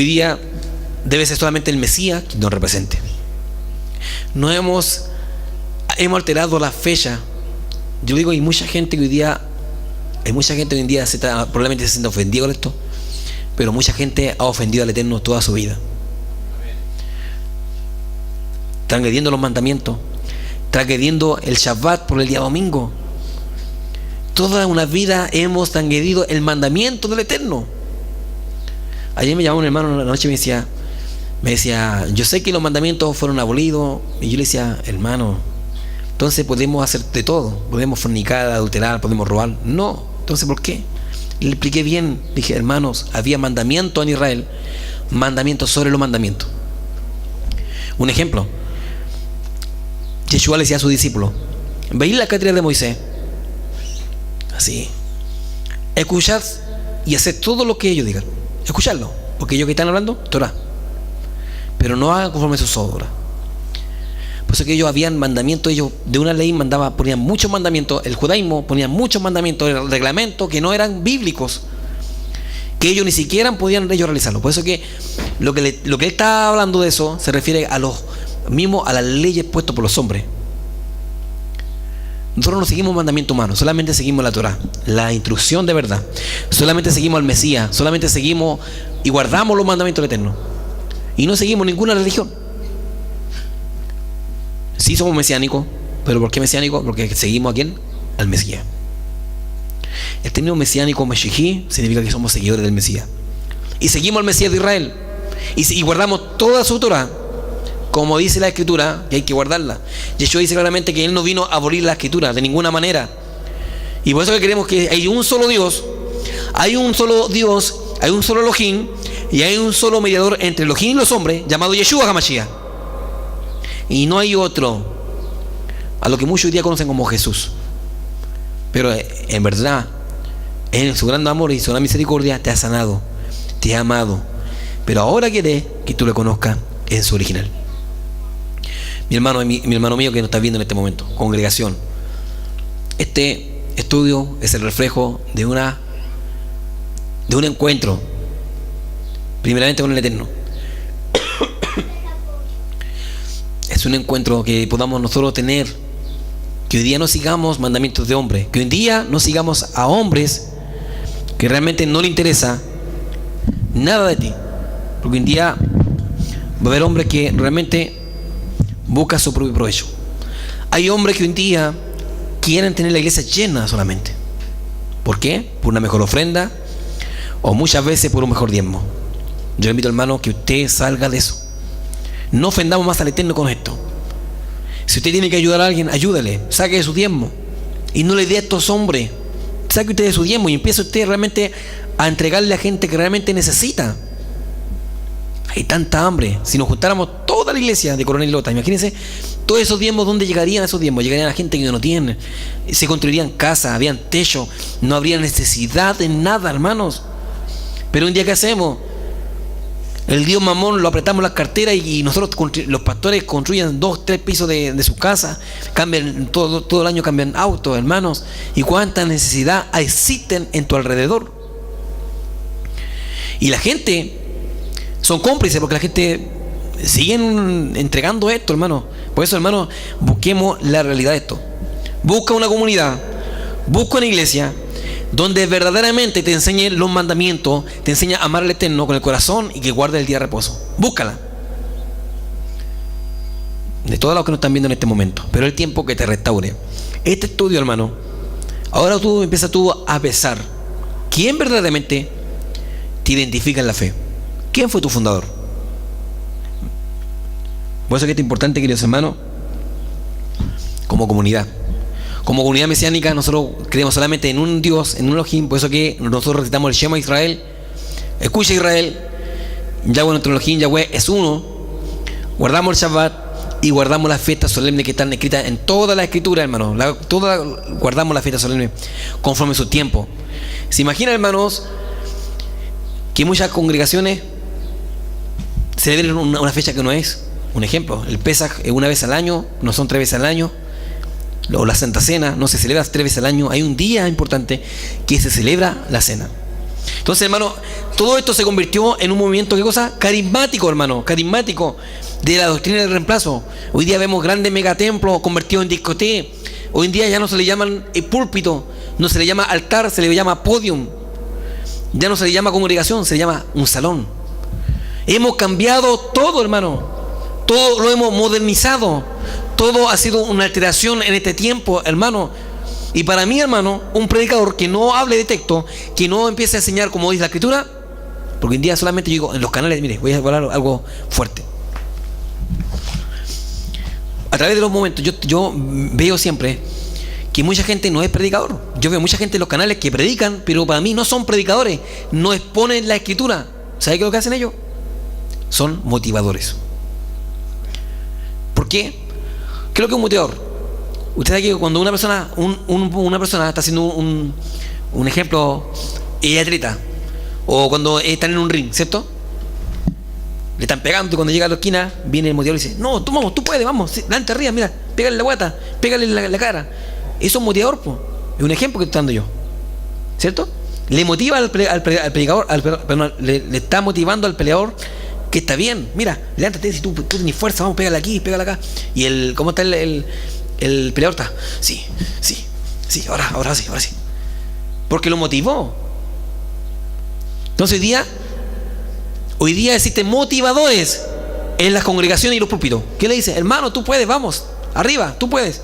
día debe ser solamente el Mesías quien nos represente. No hemos alterado la fecha. Yo digo, hay mucha gente que hoy día probablemente se siente ofendido con esto, pero mucha gente ha ofendido al Eterno toda su vida, transgrediendo los mandamientos, transgrediendo el Shabbat por el día domingo. Toda una vida hemos transgredido el mandamiento del Eterno. Ayer me llamó un hermano en la noche y me decía, yo sé que los mandamientos fueron abolidos. Y yo le decía, hermano, entonces podemos hacer de todo, podemos fornicar, adulterar, podemos robar. No, entonces ¿por qué? Le expliqué bien, dije, hermanos, había mandamientos en Israel, mandamientos sobre los mandamientos. Un ejemplo, Yeshua le decía a sus discípulos, veid la cátedra de Moisés, así, escuchad y haced todo lo que ellos digan, escuchadlo, porque ellos que están hablando, Torah, pero no hagan conforme a sus obras. Por eso que ellos habían mandamientos, ellos de una ley ponían muchos mandamientos, el judaísmo ponía muchos mandamientos, reglamentos que no eran bíblicos, que ellos ni siquiera podían ellos realizarlo. Por eso que lo que él está hablando de eso se refiere a los mismos, a las leyes puestas por los hombres. Nosotros no seguimos mandamientos humanos, solamente seguimos la Torah, la instrucción de verdad. Solamente seguimos al Mesías, solamente seguimos y guardamos los mandamientos del Eterno. Y no seguimos ninguna religión. Sí somos mesiánicos, pero ¿por qué mesiánicos? Porque seguimos a quién? Al Mesías. El término mesiánico, Meshijí, significa que somos seguidores del Mesías. Y seguimos al Mesías de Israel. Y guardamos toda su Torah, como dice la Escritura, que hay que guardarla. Yeshua dice claramente que Él no vino a abolir la Escritura de ninguna manera. Y por eso que creemos que hay un solo Dios, hay un solo Elohim, y hay un solo mediador entre Elohim y los hombres, llamado Yeshua HaMashiach. Y no hay otro, a lo que muchos hoy día conocen como Jesús. Pero en verdad, en su gran amor y su gran misericordia, te ha sanado, te ha amado. Pero ahora quiere que tú le conozcas en su original. Mi hermano mío que nos está viendo en este momento, congregación, este estudio es el reflejo de un encuentro, primeramente con el Eterno. Es un encuentro que podamos nosotros tener que hoy día no sigamos mandamientos de hombres, que hoy día no sigamos a hombres que realmente no le interesa nada de ti, porque hoy en día va a haber hombres que realmente buscan su propio provecho. Hay hombres que hoy en día quieren tener la iglesia llena solamente. ¿Por qué? Por una mejor ofrenda o muchas veces por un mejor diezmo. Yo le invito, hermano, que usted salga de eso. No ofendamos más al Eterno con esto. Si usted tiene que ayudar a alguien, ayúdele, saque de su diezmo y no le dé a estos hombres. Saque usted de su diezmo y empiece usted realmente a entregarle a gente que realmente necesita. Hay tanta hambre. Si nos juntáramos toda la iglesia de Coronel Lota, imagínense todos esos diezmos, ¿dónde llegarían esos diezmos? Llegarían a la gente que no tiene. Se construirían casas, habían techo, no habría necesidad de nada, hermanos. Pero un día, ¿qué hacemos? El Dios Mamón lo apretamos las carteras y nosotros, los pastores, construyen 2, 3 pisos de su casa, cambian todo el año, cambian autos, hermanos. ¿Y cuánta necesidad existen en tu alrededor? Y la gente son cómplices porque la gente siguen entregando esto, hermano. Por eso, hermano, busquemos la realidad de esto. Busca una comunidad, busca una iglesia donde verdaderamente te enseñe los mandamientos, te enseña a amar al Eterno con el corazón y que guarde el día de reposo. Búscala. De todos los que nos están viendo en este momento. Pero el tiempo que te restaure. Este estudio, hermano, ahora tú empiezas a pensar quién verdaderamente te identifica en la fe. ¿Quién fue tu fundador? Por eso que es importante, queridos hermanos, como comunidad mesiánica, nosotros creemos solamente en un Dios, en un Elohim. Por eso que nosotros recitamos el Shema Israel. Escucha Israel, Yahweh nuestro Elohim, Yahweh es uno. Guardamos el Shabbat y guardamos las fiestas solemnes que están escritas en toda la escritura, hermanos. Guardamos las fiestas solemnes conforme su tiempo. ¿Se imaginan, hermanos, que muchas congregaciones celebran una fecha que no es? Un ejemplo, el Pesaj es una vez al año, no son 3 veces al año. O la Santa Cena no se celebra 3 veces al año. Hay un día importante que se celebra la cena. Entonces, hermano, todo esto se convirtió en un movimiento, ¿qué cosa? Carismático, hermano, carismático, de la doctrina del reemplazo. Hoy día vemos grandes megatemplos convertidos en discoteca. Hoy en día ya no se le llaman púlpito, no se le llama altar, se le llama podium. Ya no se le llama congregación, se le llama un salón. Hemos cambiado todo, hermano. Todo lo hemos modernizado. Todo ha sido una alteración en este tiempo, hermano. Y para mí, hermano, un predicador que no hable de texto, que no empiece a enseñar como dice la escritura, porque hoy en día solamente yo digo en los canales, mire, voy a hablar algo fuerte. A través de los momentos, yo veo siempre que mucha gente no es predicador. Yo veo mucha gente en los canales que predican, pero para mí no son predicadores, no exponen la escritura. ¿Sabe qué es lo que hacen ellos? Son motivadores. ¿Por qué? ¿Qué es lo que es un motivador? Usted sabe que cuando una persona está haciendo un ejemplo, atleta, o cuando están en un ring, ¿cierto? Le están pegando y cuando llega a la esquina, viene el motivador y dice: no, tú puedes, vamos, delante arriba, mira, pégale la guata, pégale la cara. Eso es motivador, pues. Es un ejemplo que estoy dando yo, ¿cierto? Le motiva al predicador, le está motivando al peleador que está bien, mira, levántate, si tú tienes fuerza, vamos, pégale aquí, pégale acá. Y ¿cómo está el peleador? Está, sí, ahora sí. Porque lo motivó. Entonces hoy día existen motivadores en las congregaciones y los púlpitos. ¿Qué le dice? Hermano, tú puedes, vamos, arriba, tú puedes.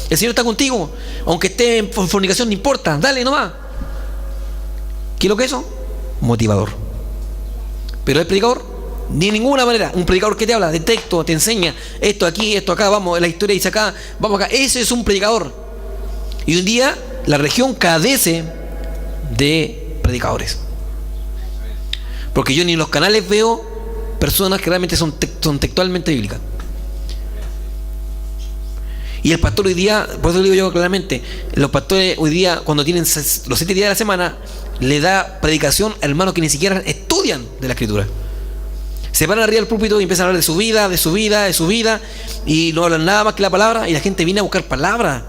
El Señor está contigo, aunque esté en fornicación, no importa, dale nomás. ¿Qué es lo que es eso? Motivador. Pero el predicador, ni de ninguna manera. Un predicador que te habla de texto, te enseña esto aquí, esto acá, vamos, la historia dice acá, vamos acá. Ese es un predicador. Y un día la región cadece de predicadores. Porque yo ni en los canales veo personas que realmente son textualmente bíblicas. Y el pastor hoy día, por eso lo digo yo claramente, los pastores hoy día, cuando tienen los 7 días de la semana, le da predicación a hermanos que ni siquiera estudian de la escritura. Se paran arriba del púlpito y empiezan a hablar de su vida, y no hablan nada más que la palabra, y la gente viene a buscar palabra.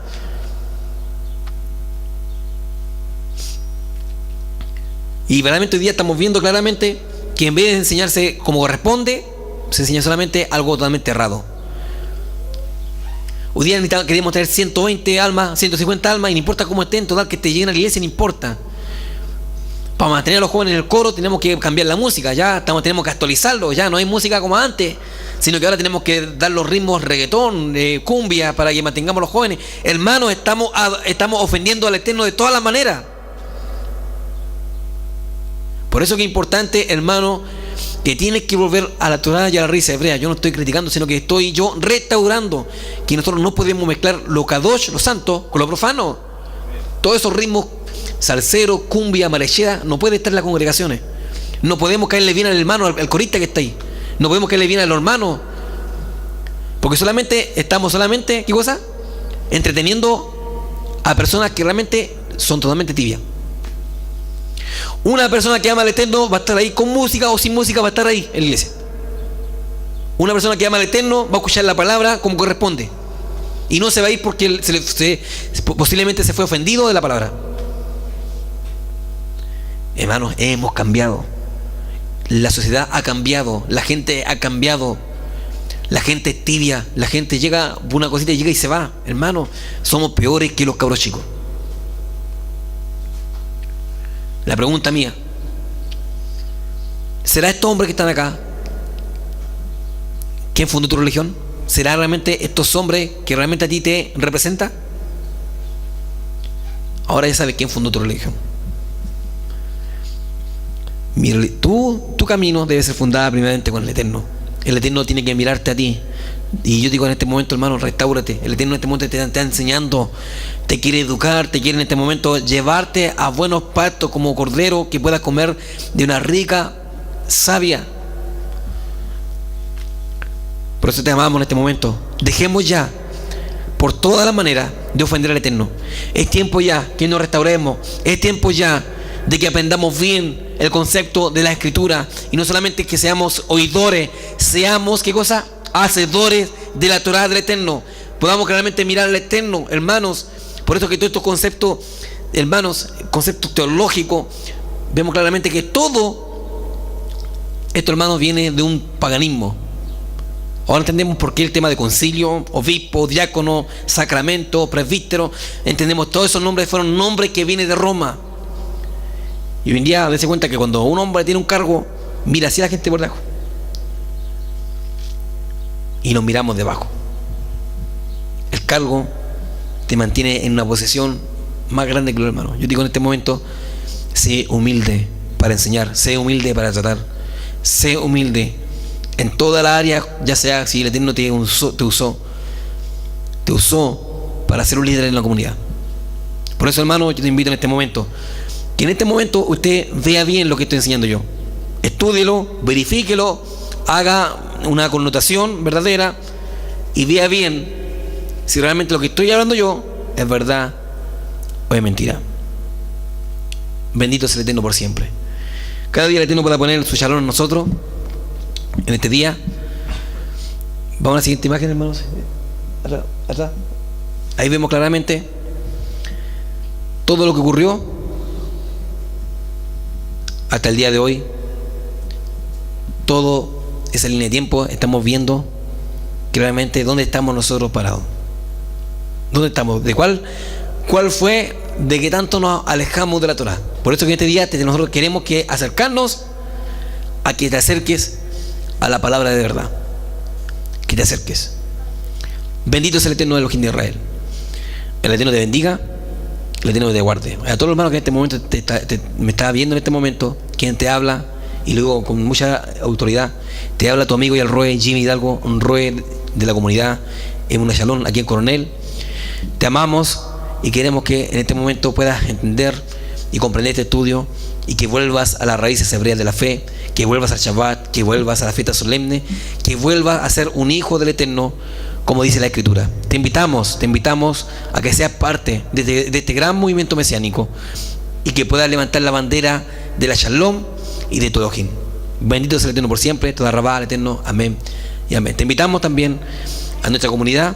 Y realmente hoy día estamos viendo claramente que en vez de enseñarse como corresponde, se enseña solamente algo totalmente errado. Hoy día queremos traer 120 almas, 150 almas, y no importa cómo estén, total que te lleguen a la iglesia, no importa. Para mantener a los jóvenes en el coro tenemos que cambiar la música, tenemos que actualizarlo, ya no hay música como antes, sino que ahora tenemos que dar los ritmos reggaetón, cumbia, para que mantengamos a los jóvenes. Hermanos, estamos ofendiendo al Eterno de todas las maneras. Por eso que es importante, hermano, que tienes que volver a la Torá y a la raíz hebrea. Yo no estoy criticando, sino que estoy yo restaurando que nosotros no podemos mezclar lo kadosh, lo santo, con lo profano. Todos esos ritmos, salsero, cumbia, marechera, no puede estar en las congregaciones. No podemos caerle bien al hermano, al corista que está ahí. No podemos caerle bien a los hermanos, porque estamos solamente, ¿qué cosa? Entreteniendo a personas que realmente son totalmente tibias. Una persona que ama al Eterno va a estar ahí con música o sin música, va a estar ahí en la iglesia. Una persona que ama al Eterno va a escuchar la palabra como corresponde y no se va a ir porque posiblemente se fue ofendido de la palabra. Hermanos, hemos cambiado. La sociedad ha cambiado, la gente ha cambiado, la gente es tibia, la gente llega, una cosita llega y se va. Hermanos, somos peores que los cabros chicos. La pregunta mía: ¿será estos hombres que están acá quién fundó tu religión? ¿Será realmente estos hombres que realmente a ti te representan? Ahora ya sabes quién fundó tu religión. Tu camino debe ser fundada primeramente con el Eterno. El Eterno tiene que mirarte a ti. Y yo digo en este momento, hermano, restáurate. El Eterno en este momento te está enseñando, te quiere educar, te quiere en este momento llevarte a buenos pastos como cordero, que puedas comer de una rica savia. Por eso te amamos en este momento. Dejemos ya, por todas las maneras, de ofender al Eterno. Es tiempo ya que nos restauremos. Es tiempo ya de que aprendamos bien el concepto de la Escritura, y no solamente que seamos oidores, seamos, ¿qué cosa? Hacedores de la Torá del Eterno. Podamos claramente mirar al Eterno, hermanos. Por eso que todos estos conceptos, hermanos, conceptos teológicos, vemos claramente que todo esto, hermanos, viene de un paganismo. Ahora entendemos por qué el tema de concilio, obispo, diácono, sacramento, presbítero. Entendemos todos esos nombres fueron nombres que vienen de Roma. Y hoy en día, dése cuenta que cuando un hombre tiene un cargo, mira así a la gente por debajo. Y nos miramos debajo. El cargo te mantiene en una posición más grande que los hermanos. Yo digo en este momento, sé humilde para enseñar, sé humilde para tratar, sé humilde en toda la área, ya sea si el Eterno te usó para ser un líder en la comunidad. Por eso, hermano, yo te invito en este momento, que en este momento usted vea bien lo que estoy enseñando yo. Estúdielo, verifíquelo, haga una connotación verdadera y vea bien si realmente lo que estoy hablando yo es verdad o es mentira. Bendito sea el Eterno por siempre. Cada día el Eterno pueda poner su shalom en nosotros. En este día vamos a la siguiente imagen, hermanos. Atrás. Ahí vemos claramente todo lo que ocurrió hasta el día de hoy. Todo esa línea de tiempo estamos viendo claramente dónde estamos nosotros parados. ¿Dónde estamos? ¿De cuál fue? ¿De qué tanto nos alejamos de la Torá? Por eso que en este día nosotros queremos que acercarnos a que te acerques a la palabra de verdad. Que te acerques. Bendito es el Eterno de Elohim de Israel. El Eterno te bendiga, el Eterno te guarde. A todos los hermanos que en este momento me está viendo en este momento, quien te habla, y luego con mucha autoridad te habla tu amigo y el Roe Jimmy Hidalgo, un Roe de la comunidad en una Shalom aquí en Coronel. Te amamos y queremos que en este momento puedas entender y comprender este estudio, y que vuelvas a las raíces hebreas de la fe, que vuelvas al Shabbat, que vuelvas a la fiesta solemne, que vuelvas a ser un hijo del Eterno, como dice la Escritura. Te invitamos a que seas parte de este gran movimiento mesiánico, y que puedas levantar la bandera de la Shalom y de tu Elohim. Bendito es el Eterno por siempre. Toda rabá al Eterno. Amén y amén. Te invitamos también a nuestra comunidad.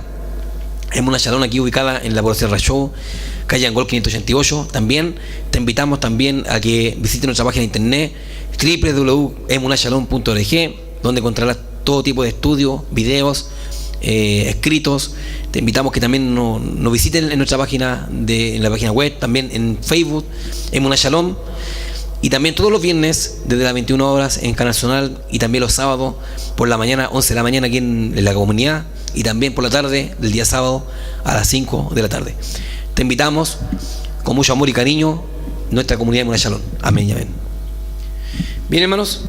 En una Shalom aquí ubicada en la Borosierra Show, calle Angol 588. También te invitamos también a que visites nuestra página de internet www.emunashalom.org, donde encontrarás todo tipo de estudios, videos, escritos. Te invitamos que también nos visiten en nuestra página, en la página web, también en Facebook, Emunah Shalom. Y también todos los viernes, desde las 21 horas en Canal Zonal, y también los sábados por la mañana, 11 de la mañana aquí en la comunidad, y también por la tarde, del día sábado, a las 5 de la tarde. Te invitamos con mucho amor y cariño, nuestra comunidad de Emunah Shalom. Amén y amén. Bien, hermanos.